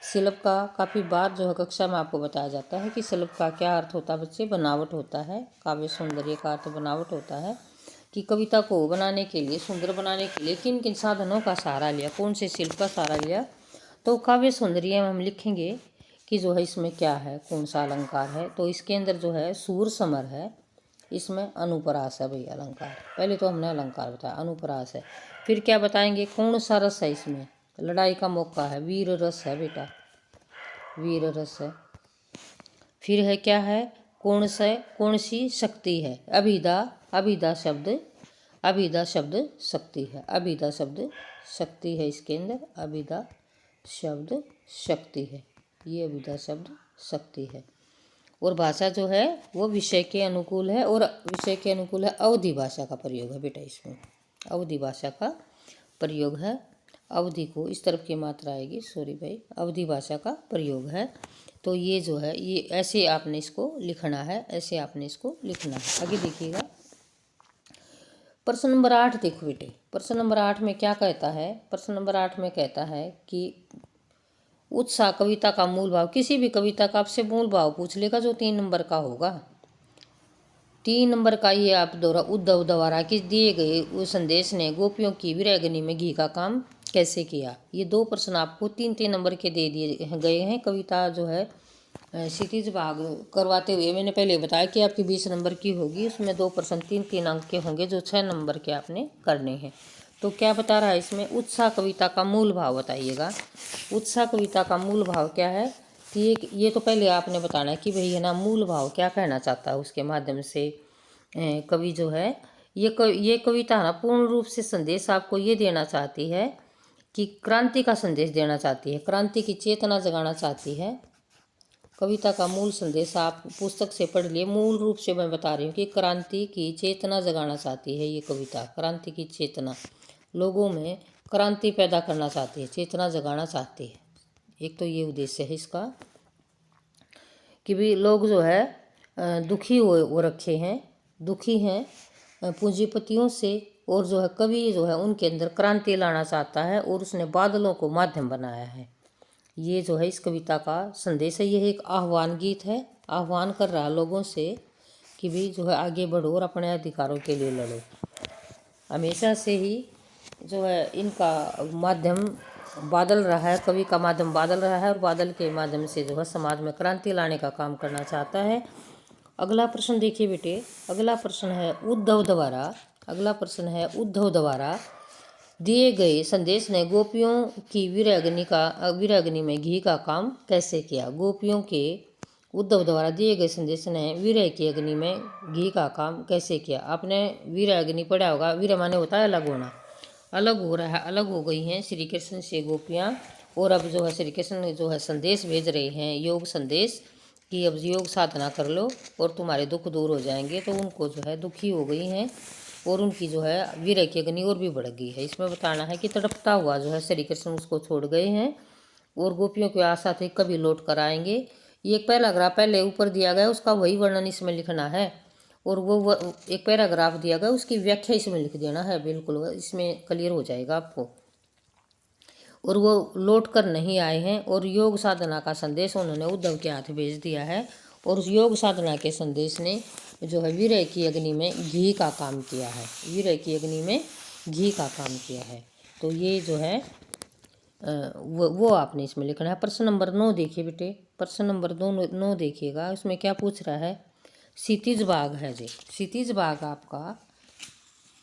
शिल्प का काफ़ी बार जो है कक्षा में आपको बताया जाता है कि शिल्प का क्या अर्थ होता है बच्चे? बनावट होता है। काव्य सौंदर्य का अर्थ बनावट होता है कि कविता को बनाने के लिए, सुंदर बनाने के लिए किन किन साधनों का सहारा लिया, कौन से शिल्प का सहारा लिया। तो काव्य सौंदर्य में हम लिखेंगे कि जो है इसमें क्या है, कौन सा अलंकार है। तो इसके अंदर जो है सूर समर है, इसमें अनुप्रास है भैया अलंकार। पहले तो हमने अलंकार बताया, अनुप्रास है। फिर क्या बताएंगे? कौन सा रस है इसमें? लड़ाई का मौका है, वीर रस है बेटा, वीर रस है। फिर है क्या है? कौन सी शक्ति है? अभिदा शब्द शक्ति है, अभिदा शब्द शक्ति है इसके अंदर, अभिदा शब्द शक्ति है, ये अभिदा शब्द शक्ति है। और भाषा जो है वो विषय के अनुकूल है, और विषय के अनुकूल है, अवधि भाषा का प्रयोग है बेटा इसमें, अवधि भाषा का प्रयोग है। अवधि को इस तरफ की मात्रा आएगी, सॉरी भाई, अवधि भाषा का प्रयोग है। तो ये जो है ये ऐसे आपने इसको लिखना है, ऐसे आपने इसको लिखना है। आगे देखिएगा प्रश्न नंबर 8 देखो बेटे। प्रश्न नंबर 8 में क्या कहता है? प्रश्न नंबर 8 में कहता है कि उत्साह कविता का मूल भाव, किसी भी कविता का आपसे मूल भाव पूछ लेगा जो 3 नंबर का होगा। 3 नंबर का ये आप दोहरा उद्धव द्वारा किस दिए गए उस संदेश ने गोपियों की विरहगनी में घी का काम कैसे किया। ये 2 प्रश्न आपको 3-3 नंबर के दे दिए गए हैं। कविता जो है क्षितिज भाग करवाते हुए मैंने पहले बताया कि आपकी 20 नंबर की होगी, उसमें 2 प्रश्न 3-3 अंक के होंगे जो 6 नंबर के आपने करने हैं। तो क्या बता रहा है इसमें? उत्साह कविता का मूल भाव बताइएगा। उत्साह कविता का मूल भाव क्या है? कि ये तो पहले आपने बताना है कि भाई है ना मूल भाव क्या कहना चाहता है, उसके माध्यम से कवि जो है ये कविता ना पूर्ण रूप से संदेश आपको ये देना चाहती है कि क्रांति का संदेश देना चाहती है, क्रांति की चेतना जगाना चाहती है। कविता का मूल संदेश आप पुस्तक से पढ़ लिए। मूल रूप से मैं बता रही हूँ कि क्रांति की चेतना जगाना चाहती है ये कविता। क्रांति की चेतना, लोगों में क्रांति पैदा करना चाहती है, चेतना जगाना चाहती है। एक तो ये उद्देश्य है इसका कि भी लोग जो है दुखी हो रखे हैं, दुखी हैं पूंजीपतियों से, और जो है कवि जो है उनके अंदर क्रांति लाना चाहता है और उसने बादलों को माध्यम बनाया है। ये जो है इस कविता का संदेश है। यह एक आह्वान गीत है, आह्वान कर रहा लोगों से कि भी जो है आगे बढ़ो और अपने अधिकारों के लिए लड़ो। हमेशा से ही जो है इनका माध्यम बादल रहा है, कवि का माध्यम बादल रहा है और बादल के माध्यम से जो है समाज में क्रांति लाने का काम करना चाहता है। अगला प्रश्न देखिए बेटे। अगला प्रश्न है उद्धव द्वारा, अगला प्रश्न है उद्धव द्वारा दिए गए संदेश ने गोपियों की विरहगनी में घी का काम कैसे किया। गोपियों के उद्धव द्वारा दिए गए संदेश ने विरह की अग्नि में घी का काम कैसे किया। आपने विरह अग्नि पढ़ा होगा। विरह माने होता है अलग होना, अलग हो रहा है, अलग हो गई हैं श्री कृष्ण से गोपियाँ, और अब जो है श्री कृष्ण जो है संदेश भेज रहे हैं, योग संदेश कि अब योग साधना कर लो और तुम्हारे दुख दूर हो जाएंगे। तो उनको जो है दुखी हो गई हैं और उनकी जो है विरह की अग्नि और भी बढ़ गई है। इसमें बताना है कि तड़पता हुआ जो है श्री कृष्ण उसको छोड़ गए हैं और गोपियों की आशा थे कभी लौट कर आएंगे। ये एक पैराग्राफ पहले ऊपर दिया गया, उसका वही वर्णन इसमें लिखना है, और वो एक पैराग्राफ दिया गया उसकी व्याख्या इसमें लिख देना है। बिल्कुल इसमें क्लियर हो जाएगा आपको। और वो लौट कर नहीं आए हैं और योग साधना का संदेश उन्होंने उद्धव के हाथ भेज दिया है, और उस योग साधना के संदेश ने जो है विरह की अग्नि में घी का काम किया है, विरह की अग्नि में घी का काम किया है। तो ये जो है वो आपने इसमें लिखना है। प्रश्न नंबर 9 देखिए बेटे। प्रश्न नंबर 9 देखिएगा, उसमें क्या पूछ रहा है? क्षितिज भाग है जी। क्षितिज भाग आपका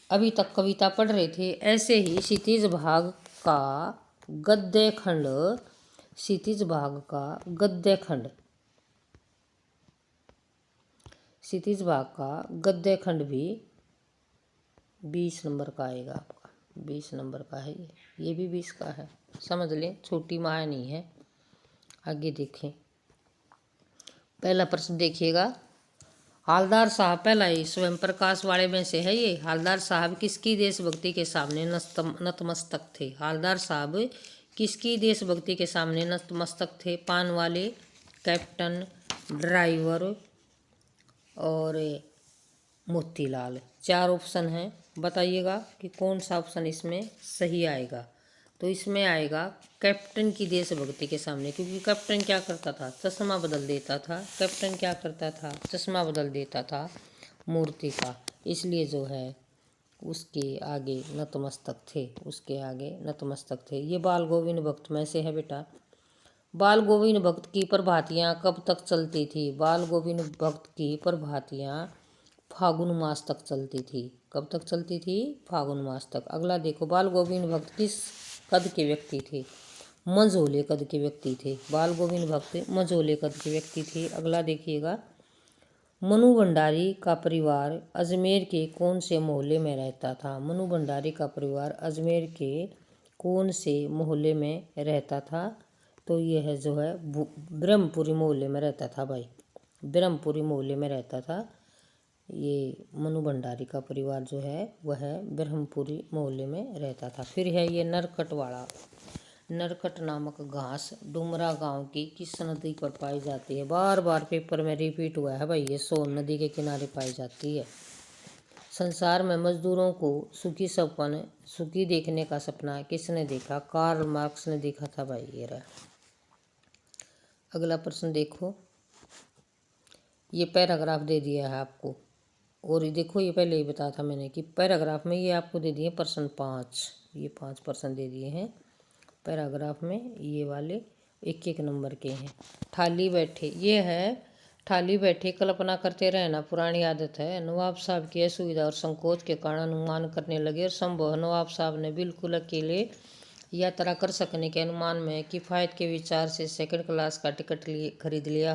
अभी तक कविता पढ़ रहे थे, ऐसे ही क्षितिज भाग का गद्य खंड, क्षितिज भाग का गद्य खंड, क्षितिज भाग का गद्य खंड भी 20 नंबर का आएगा आपका। 20 नंबर का है ये भी 20 का है, समझ लें, छोटी माया नहीं है। आगे देखें, पहला प्रश्न देखिएगा। हालदार साहब, पहला ही स्वयं प्रकाश वाले में से है ये। हालदार साहब किसकी देशभक्ति के सामने नतमस्तक थे? हालदार साहब किसकी देशभक्ति के सामने नतमस्तक थे? पान वाले, कैप्टन, ड्राइवर और मोतीलाल। 4 ऑप्शन हैं, बताइएगा कि कौन सा ऑप्शन इसमें सही आएगा। तो इसमें आएगा कैप्टन की देशभक्ति के सामने, क्योंकि कैप्टन क्या करता था? चश्मा बदल देता था। कैप्टन क्या करता था? चश्मा बदल देता था मूर्ति का, इसलिए जो है उसके आगे नतमस्तक थे, उसके आगे नतमस्तक थे। ये बाल गोविंद भक्त में से है बेटा। बाल गोविंद भक्त की प्रभातियाँ कब तक चलती थी? बाल गोविंद भक्त की प्रभातियाँ फागुन मास तक चलती थी। कब तक चलती थी? फागुन मास तक। अगला देखो, बाल गोविंद भक्त किस कद के व्यक्ति थे? मझोले कद के व्यक्ति थे। बाल गोविंद भक्त मझोले कद के व्यक्ति थे। अगला देखिएगा, मनु भंडारी का परिवार अजमेर के कौन से मोहल्ले में रहता था? मनु भंडारी का परिवार अजमेर के कौन से मोहल्ले में रहता था? तो यह जो है ब्रह्मपुरी मोहल्ले में रहता था भाई, ब्रह्मपुरी मोहल्ले में रहता था। ये मनु भंडारी का परिवार जो है वह ब्रह्मपुरी मोहल्ले में रहता था। फिर है ये नरकट वाला। नरकट नामक घास डुमरा गांव की किस नदी पर पाई जाती है? बार बार पेपर में रिपीट हुआ है भाई, ये सोन नदी के किनारे पाई जाती है। संसार में मजदूरों को सुखी देखने का सपना किसने देखा? कार्ल मार्क्स ने देखा था भाई। ये रहा। अगला प्रश्न देखो, ये पैराग्राफ दे दिया है आपको, और ये देखो ये पहले ही बताया था मैंने कि पैराग्राफ में ये आपको दे दिए प्रश्न 5, ये 5 प्रश्न दे दिए हैं पैराग्राफ में, ये वाले 1-1 नंबर के हैं। ठाली बैठे, ये है ठाली बैठे कल्पना करते रहना पुरानी आदत है। नवाब साहब की असुविधा और संकोच के कारण अनुमान करने लगे और संभव नवाब साहब ने बिल्कुल अकेले यात्रा कर सकने के अनुमान में किफ़ायत के विचार से सेकंड क्लास का टिकट खरीद लिया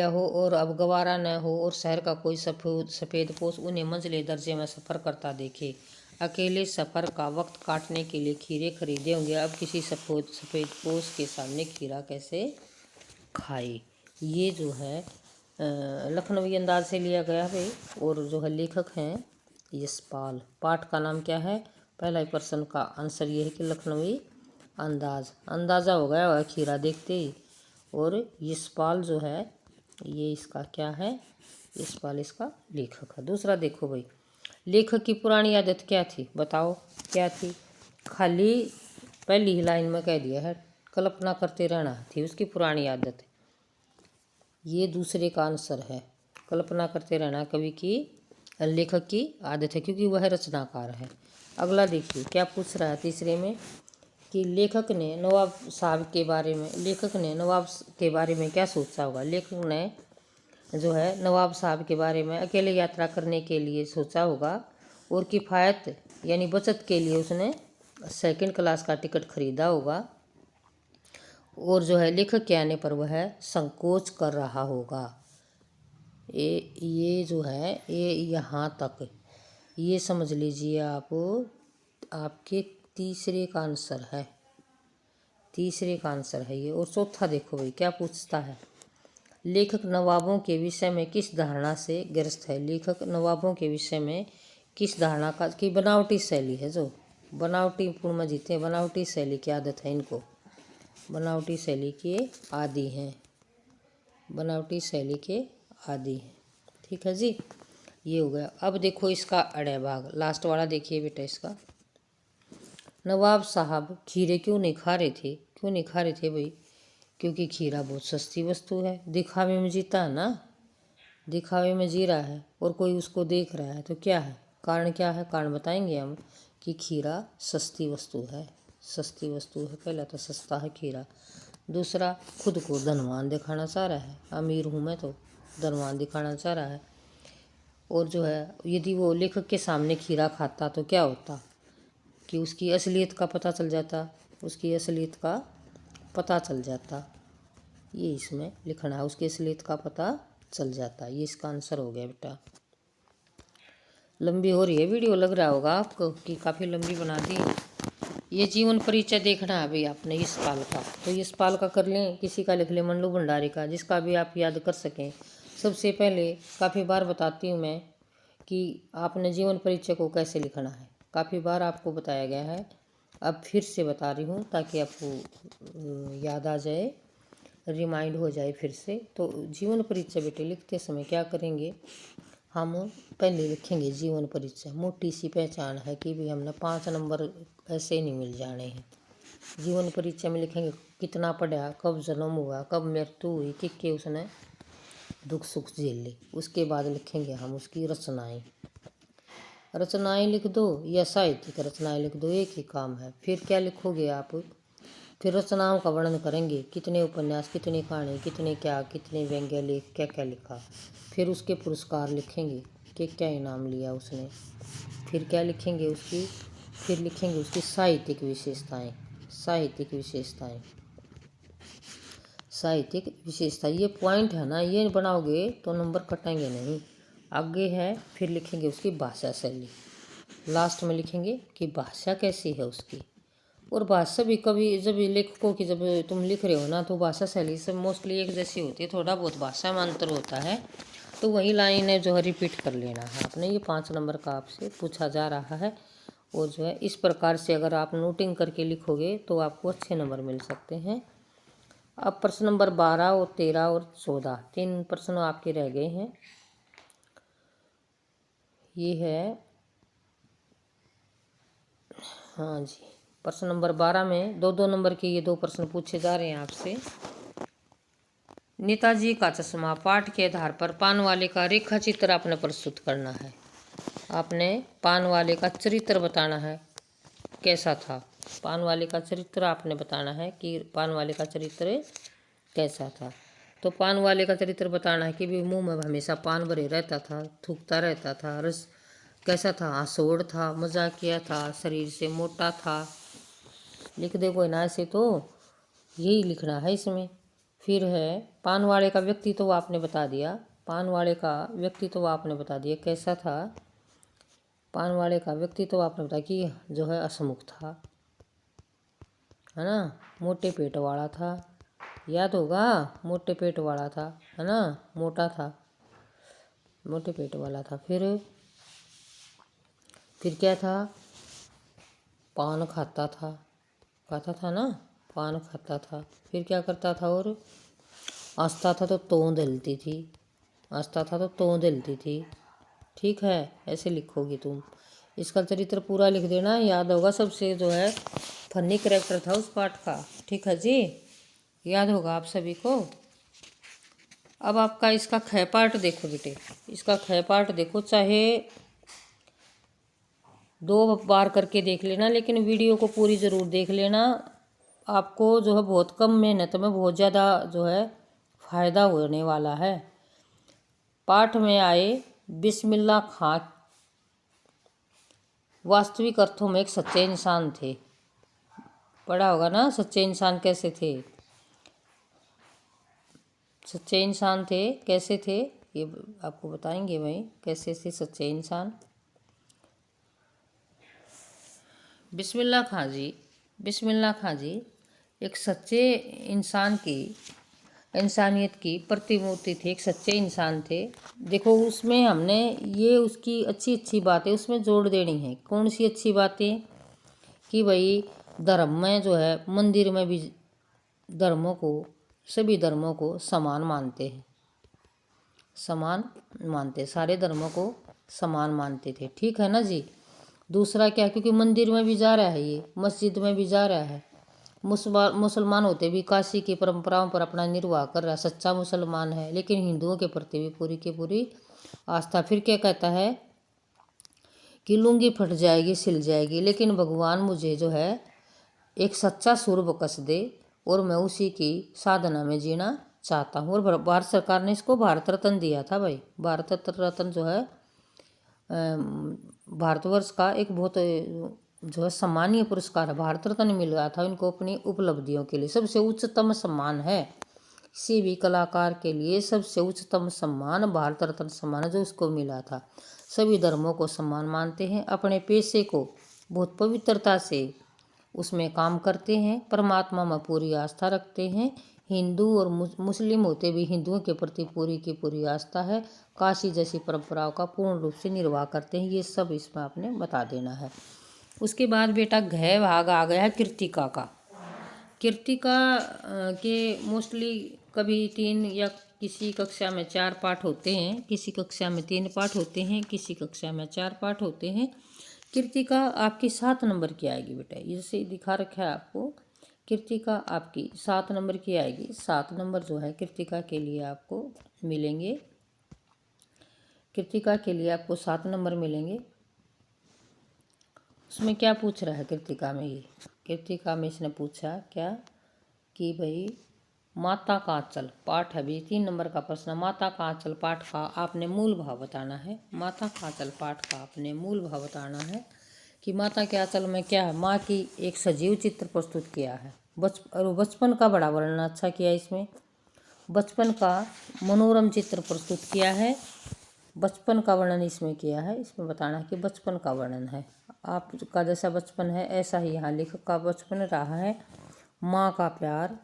हो और अब गवारा न हो और शहर का कोई सफ़ेद पोश उन्हें मंजिले दर्जे में सफ़र करता देखे। अकेले सफ़र का वक्त काटने के लिए खीरे खरीदे होंगे, अब किसी सफ़ेद पोश के सामने खीरा कैसे खाए। ये जो है लखनवी अंदाज से लिया गया है और जो है लेखक हैं यशपाल। पाठ का नाम क्या है? पहला ही प्रश्न का आंसर ये है कि लखनवी अंदाज़ा हो गया वह खीरा देखते ही। और यशपाल जो है ये इसका क्या है? यशपाल इसका लेखक है। दूसरा देखो भाई, लेखक की पुरानी आदत क्या थी? बताओ क्या थी? खाली पहली ही लाइन में कह दिया है कल्पना करते रहना थी उसकी पुरानी आदत। ये दूसरे का आंसर है, कल्पना करते रहना कवि की लेखक की आदत है क्योंकि वह रचनाकार है। अगला देखिए क्या पूछ रहा है तीसरे में कि लेखक ने नवाब के बारे में क्या सोचा होगा। लेखक ने जो है नवाब साहब के बारे में अकेले यात्रा करने के लिए सोचा होगा और किफ़ायत यानी बचत के लिए उसने सेकंड क्लास का टिकट खरीदा होगा और जो है लेखक के आने पर वह संकोच कर रहा होगा। ये जो है ये यहाँ तक ये समझ लीजिए आप, आपके तीसरे का आंसर है ये। और चौथा देखो भाई क्या पूछता है, लेखक नवाबों के विषय में किस धारणा से ग्रस्त है। लेखक नवाबों के विषय में किस धारणा का कि बनावटी शैली है, जो बनावटी पूर्ण में जीते हैं, बनावटी शैली की आदत है इनको, बनावटी शैली के आदी हैं, बनावटी शैली के आदी हैं। ठीक है जी, ये हो गया। अब देखो इसका अड़े भाग लास्ट वाला देखिए बेटा इसका। नवाब साहब खीरे क्यों नहीं खा रहे थे भाई? क्योंकि खीरा बहुत सस्ती वस्तु है, दिखावे में जीता है ना, दिखावे में जी रहा है और कोई उसको देख रहा है तो क्या है कारण? क्या है कारण बताएंगे हम कि खीरा सस्ती वस्तु है, पहला तो सस्ता है खीरा। दूसरा खुद को धनवान दिखाना चाह रहा है, अमीर हूँ मैं तो धनवान दिखाना चाह रहा है। और जो है यदि वो लेखक के सामने खीरा खाता तो क्या होता कि उसकी असलियत का पता चल जाता, ये इसमें लिखना है, उसकी असलियत का पता चल जाता। ये इसका आंसर हो गया बेटा। लंबी हो रही है वीडियो, लग रहा होगा आपको कि काफ़ी लंबी बना दी। ये जीवन परिचय देखना है भाई आपने यशपाल का, तो यशपाल का कर लें, किसी का लिख लें, मनु भंडारी का, जिसका भी आप याद कर सकें। सबसे पहले काफ़ी बार बताती हूँ मैं कि आपने जीवन परिचय को कैसे लिखना है, काफ़ी बार आपको बताया गया है, अब फिर से बता रही हूँ ताकि आपको याद आ जाए, रिमाइंड हो जाए फिर से। तो जीवन परिचय बेटे लिखते समय क्या करेंगे, हम पहले लिखेंगे जीवन परिचय, मोटी सी पहचान है कि भी हमने 5 नंबर ऐसे नहीं मिल जाने हैं। जीवन परिचय में लिखेंगे कितना पढ़ा, कब जन्म हुआ, कब मृत्यु हुई, कि उसने दुख सुख झेले। उसके बाद लिखेंगे हम उसकी रचनाएं लिख दो या साहित्यिक रचनाएं लिख दो, एक ही काम है। फिर क्या लिखोगे आप, फिर रचनाओं का वर्णन करेंगे, कितने उपन्यास, कितनी कहानी, कितने व्यंग्य लेख, क्या क्या लिखा। फिर उसके पुरस्कार लिखेंगे कि क्या इनाम लिया उसने। फिर क्या लिखेंगे उसकी साहित्यिक विशेषताएं। ये पॉइंट है ना, ये बनाओगे तो नंबर कटेंगे नहीं। आगे है फिर लिखेंगे उसकी भाषा शैली, लास्ट में लिखेंगे कि भाषा कैसी है उसकी। और भाषा भी कभी जब लेखकों की जब तुम लिख रहे हो ना तो भाषा शैली सब मोस्टली एक जैसी होती है, थोड़ा बहुत भाषा में अंतर होता है, तो वही लाइन है जो है रिपीट कर लेना है आपने। ये 5 नंबर का आपसे पूछा जा रहा है। और जो है इस प्रकार से अगर आप नोटिंग करके लिखोगे तो आपको अच्छे नंबर मिल सकते हैं। अब प्रश्न नंबर 12 और 13 और 14 3 प्रश्न आपके रह गए हैं। ये है, हाँ जी, प्रश्न नंबर 12 में 2-2 नंबर के ये 2 प्रश्न पूछे जा रहे हैं आपसे। नेताजी का चश्मा पाठ के आधार पर पान वाले का रेखा चित्र आपने प्रस्तुत करना है। आपने पान वाले का चरित्र बताना है कैसा था। पान वाले का चरित्र आपने बताना है कि पान वाले का चरित्र कैसा था। तो पान वाले का चरित्र बताना है कि भी मुंह में हमेशा पान भरे रहता था, थूकता रहता था, रस कैसा था, आसोड़ था, मजाकिया था, शरीर से मोटा था। लिख दे कोई ना, ऐसे तो यही लिखना है इसमें। फिर है पान वाले का व्यक्तित्व आपने बता दिया। पान वाले का व्यक्तित्व आपने बता दिया कैसा था। पान वाले का व्यक्तित्व आपने बताया कि जो है हंसमुख था, है ना, मोटे पेट वाला था, याद होगा, मोटे पेट वाला था, है ना, मोटा था, मोटे पेट वाला था। फिर क्या था, पान खाता था ना, पान खाता था। फिर क्या करता था, और हंसता था तो तोंद हिलती थी, हंसता था तो तोंद हिलती थी। ठीक है, ऐसे लिखोगी तुम। इसका चरित्र पूरा लिख देना, याद होगा। सबसे जो है फनी करेक्टर था उस पाठ का। ठीक है जी, याद होगा आप सभी को। अब आपका इसका ख पाठ देखो बेटे, इसका ख पाठ देखो, चाहे 2 बार करके देख लेना, लेकिन वीडियो को पूरी ज़रूर देख लेना। आपको जो है बहुत कम मेहनत में बहुत ज़्यादा जो है फ़ायदा होने वाला है। पाठ में आए बिस्मिल्लाह खां वास्तविक अर्थों में एक सच्चे इंसान थे। पढ़ा होगा ना, सच्चे इंसान कैसे थे, सच्चे इंसान थे कैसे थे, ये आपको बताएंगे भाई कैसे थे सच्चे इंसान। बिस्मिल्लाह खां जी एक सच्चे इंसान की, इंसानियत की प्रतिमूर्ति थे, एक सच्चे इंसान थे। देखो उसमें हमने ये उसकी अच्छी अच्छी बातें उसमें जोड़ देनी है। कौन सी अच्छी बातें, कि भाई धर्म में जो है, मंदिर में भी धर्मों को, सभी धर्मों को समान मानते हैं, समान मानते, सारे धर्मों को समान मानते थे। ठीक है ना जी। दूसरा क्या, क्योंकि मंदिर में भी जा रहा है, ये मस्जिद में भी जा रहा है, मुसलमान होते भी काशी की परंपराओं पर अपना निर्वाह कर रहा है, सच्चा मुसलमान है, लेकिन हिंदुओं के प्रति भी पूरी की पूरी आस्था। फिर क्या कहता है कि लुंगी फट जाएगी सिल जाएगी, लेकिन भगवान मुझे जो है एक सच्चा सुर बकस दे और मैं उसी की साधना में जीना चाहता हूँ। और भारत सरकार ने इसको भारत रत्न दिया था भाई। भारत रत्न जो है भारतवर्ष का एक बहुत जो है सम्मानीय पुरस्कार है। भारत रत्न मिल रहा था इनको अपनी उपलब्धियों के लिए। सबसे उच्चतम सम्मान है किसी भी कलाकार के लिए, सबसे उच्चतम सम्मान भारत रत्न सम्मान है जो उसको मिला था। सभी धर्मों को सम्मान मानते हैं, अपने पेशे को बहुत पवित्रता से उसमें काम करते हैं, परमात्मा में पूरी आस्था रखते हैं। हिंदू और मुस्लिम होते भी हिंदुओं के प्रति पूरी की पूरी आस्था है, काशी जैसी परंपराओं का पूर्ण रूप से निर्वाह करते हैं। ये सब इसमें आपने बता देना है। उसके बाद बेटा घ भाग आ गया है कृतिका का। कृतिका के मोस्टली कभी 3 या किसी कक्षा में 4 पाठ होते हैं, किसी कक्षा में 3 पाठ होते हैं, किसी कक्षा में 4 पाठ होते हैं। कृतिका आपकी 7 नंबर की आएगी बेटा, जैसे दिखा रखा है आपको। कृतिका आपकी 7 नंबर की आएगी। 7 नंबर जो है कृतिका के लिए आपको मिलेंगे, कृतिका के लिए आपको 7 नंबर मिलेंगे। उसमें क्या पूछ रहा है कृतिका में, ये कृतिका में इसने पूछा क्या कि भाई माता का आंचल पाठ है भी 3 नंबर का प्रश्न। माता का आंचल पाठ का आपने मूल भाव बताना है। माता का आंचल पाठ का आपने मूल भाव बताना है कि माता के आंचल में क्या है। माँ की एक सजीव चित्र प्रस्तुत किया है। बचपन का बड़ा वर्णन अच्छा किया, इसमें बचपन का मनोरम चित्र प्रस्तुत किया है। बचपन का वर्णन इसमें किया है, इसमें बताना है कि बचपन का वर्णन है। आपका जैसा बचपन है ऐसा ही यहाँ लेखक का बचपन रहा है। माँ का प्यार,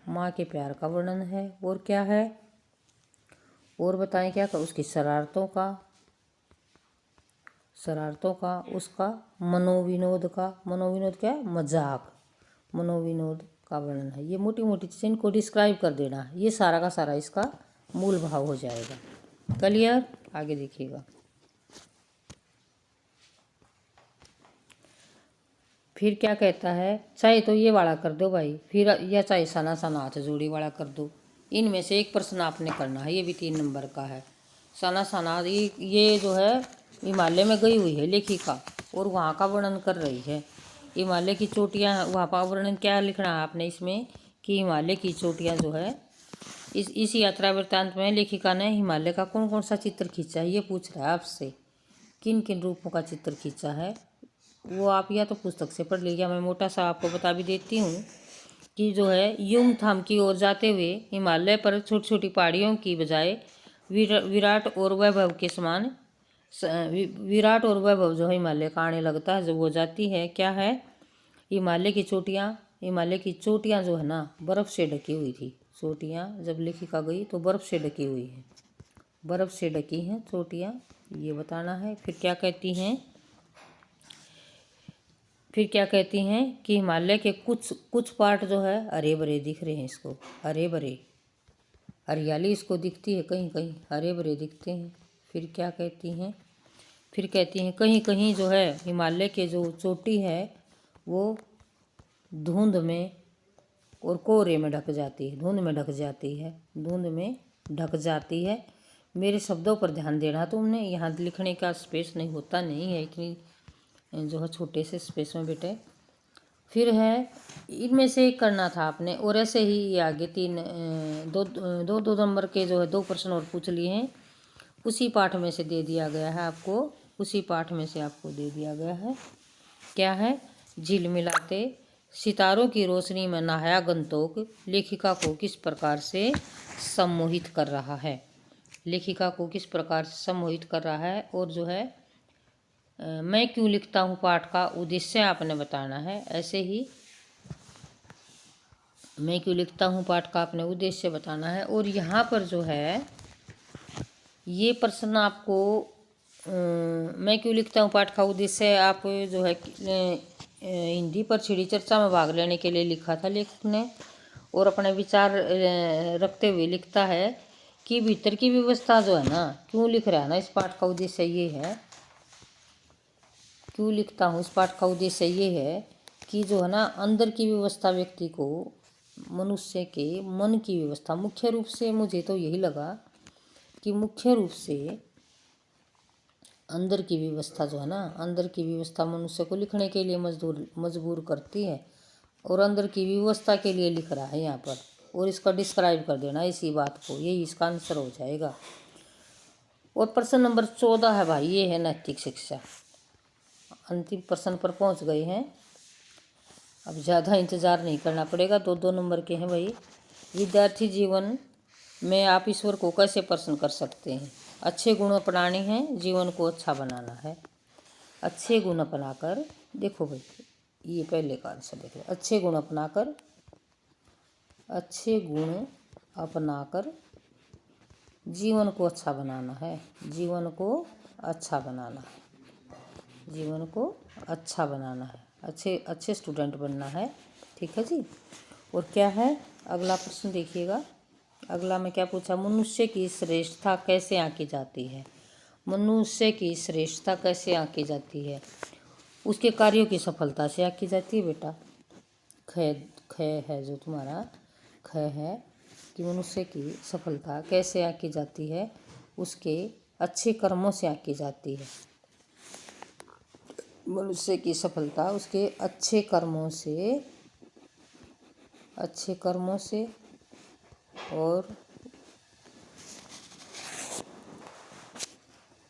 माँ के प्यार का वर्णन है। और क्या है, और बताएं क्या का उसकी शरारतों का, उसका मनोविनोद का, मनोविनोद क्या है, मजाक, मनोविनोद का वर्णन है। ये मोटी मोटी चीज़ें इनको डिस्क्राइब कर देना है, ये सारा का सारा इसका मूल भाव हो जाएगा। क्लियर? आगे देखिएगा। फिर क्या कहता है, चाहे तो ये वाला कर दो भाई, फिर या चाहे सना सना हाथ जोड़ी वाला कर दो। इनमें से एक प्रश्न आपने करना है, ये भी 3 नंबर का है। सना सना ये जो है हिमालय में गई हुई है लेखिका और वहाँ का वर्णन कर रही है। हिमालय की चोटियाँ, वहाँ का वर्णन क्या लिखना है आपने इसमें कि हिमालय की चोटियाँ जो है इस यात्रा वृत्तांत में लेखिका ने हिमालय का कौन कौन सा चित्र खींचा है, ये पूछ रहा है आपसे। किन किन रूपों का चित्र खींचा है वो आप या तो पुस्तक से पढ़ लीजिए, मैं मोटा सा आपको बता भी देती हूँ कि जो है युमथाम की ओर जाते हुए हिमालय पर छोटी छोटी पहाड़ियों की बजाय विराट और वैभव के समान विराट और वैभव जो हिमालय का आने लगता है, जब वो जाती है क्या है, हिमालय की चोटियाँ जो है ना बर्फ़ से ढकी हुई थी। चोटियाँ जब लेखिका गई तो बर्फ़ से ढकी हुई है, बर्फ़ से ढकी हैं चोटियाँ, ये बताना है। फिर क्या कहती हैं कि हिमालय के कुछ पार्ट जो है हरे भरे दिख रहे हैं इसको, हरे भरे, हरियाली इसको दिखती है, कहीं कहीं हरे भरे दिखते हैं। फिर क्या कहती हैं, कहीं कहीं जो है हिमालय के जो चोटी है वो धुंध में और कोहरे में ढक जाती है, धुंध में ढक जाती है। मेरे शब्दों पर ध्यान देना तुमने, यहाँ लिखने का स्पेस नहीं होता, नहीं है इतनी जो है छोटे से स्पेस में बेटे। फिर है इनमें से एक करना था आपने, और ऐसे ही ये आगे दो नंबर के जो है 2 प्रश्न और पूछ लिए हैं, उसी पाठ में से दे दिया गया है आपको, दे दिया गया है। क्या है, झिलमिलाते सितारों की रोशनी में नहाया गंतोक लेखिका को किस प्रकार से सम्मोहित कर रहा है, और जो है मैं क्यों लिखता हूँ पाठ का उद्देश्य आपने बताना है। ऐसे ही मैं क्यों लिखता हूँ पाठ का आपने उद्देश्य बताना है। और यहाँ पर जो है ये प्रश्न आपको मैं क्यों लिखता हूँ पाठ का उद्देश्य आप जो है हिंदी पर छिड़ी चर्चा में भाग लेने के लिए लिखा था लेखक ने, और अपने विचार रखते हुए लिखता है कि भीतर की व्यवस्था जो है ना, क्यों लिख रहा है ना, इस पाठ का उद्देश्य ये है, क्यों लिखता हूँ इस पाठ का उद्देश्य ये है कि जो है ना अंदर की व्यवस्था, व्यक्ति को मनुष्य के मन की व्यवस्था, मुख्य रूप से मुझे तो यही लगा कि मुख्य रूप से अंदर की व्यवस्था जो है ना, अंदर की व्यवस्था मनुष्य को लिखने के लिए मजबूर करती है, और अंदर की व्यवस्था के लिए लिख रहा है यहाँ पर, और इसका डिस्क्राइब कर देना इसी बात को, यही इसका आंसर हो जाएगा। और प्रश्न नंबर 14 है भाई, ये है नैतिक शिक्षा। अंतिम प्रश्न पर पहुँच गए हैं, अब ज़्यादा इंतज़ार नहीं करना पड़ेगा, 2 नंबर के हैं भाई। विद्यार्थी जीवन में आप ईश्वर को कैसे प्रसन्न कर सकते हैं। अच्छे गुण अपनाने हैं, जीवन को अच्छा बनाना है। अच्छे गुण अपनाकर, देखो भाई ये पहले का आंसर देखो, अच्छे गुण अपनाकर जीवन को अच्छा बनाना है, जीवन को अच्छा बनाना है, अच्छे स्टूडेंट बनना है, ठीक है जी। और क्या है अगला प्रश्न देखिएगा, अगला में क्या पूछा, मनुष्य की श्रेष्ठता कैसे आंकी जाती है, उसके कार्यों की सफलता से आंकी जाती है बेटा। ख है जो तुम्हारा ख है कि मनुष्य की सफलता कैसे आंकी जाती है, उसके अच्छे कर्मों से आंकी जाती है। मनुष्य की सफलता उसके अच्छे कर्मों से और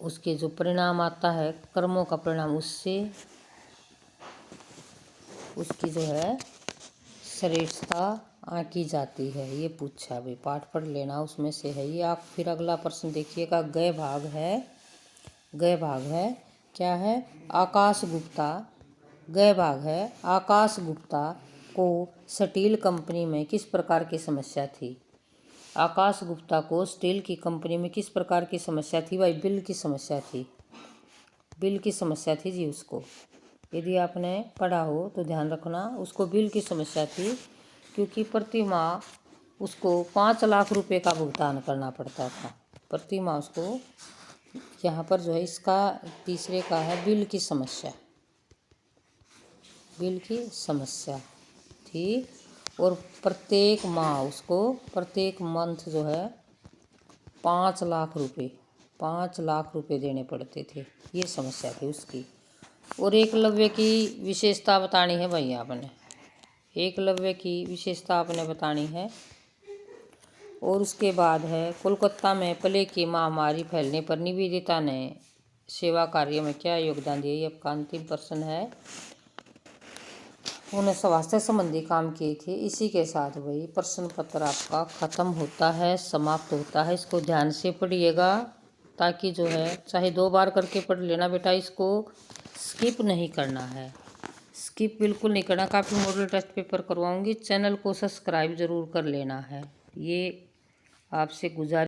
उसके जो परिणाम आता है, कर्मों का परिणाम, उससे उसकी जो है श्रेष्ठता आंकी जाती है। ये पूछा भाई, पाठ पढ़ लेना, उसमें से है ये। आप फिर अगला प्रश्न देखिएगा, गय भाग है क्या है, आकाश गुप्ता को स्टील कंपनी में किस प्रकार की समस्या थी। आकाश गुप्ता को स्टील की कंपनी में किस प्रकार की समस्या थी? भाई बिल की समस्या थी, बिल की समस्या थी जी उसको। यदि आपने पढ़ा हो तो ध्यान रखना, उसको बिल की समस्या थी क्योंकि प्रति माह उसको 5 लाख रुपए का भुगतान करना पड़ता था प्रति माह उसको। यहाँ पर जो है इसका तीसरे का है बिल की समस्या, बिल की समस्या थी। और प्रत्येक माह उसको प्रत्येक मंथ जो है 5 लाख रुपए देने पड़ते थे, ये समस्या थी उसकी। और एकलव्य की विशेषता बतानी है भाई आपने, एकलव्य की विशेषता आपने बतानी है। और उसके बाद है कोलकाता में प्लेग की महामारी फैलने पर निवेदिता ने सेवा कार्य में क्या योगदान दिया? ये आपका अंतिम प्रश्न है। उन्हें स्वास्थ्य संबंधी काम किए थे। इसी के साथ भाई प्रश्न पत्र आपका ख़त्म होता है, समाप्त होता है। इसको ध्यान से पढ़िएगा ताकि जो है चाहे 2 बार करके पढ़ लेना बेटा, इसको स्किप नहीं करना है, स्किप बिल्कुल नहीं करना। काफ़ी मॉडल टेस्ट पेपर करवाऊंगी, चैनल को सब्सक्राइब ज़रूर कर लेना है, ये आपसे गुजारिश।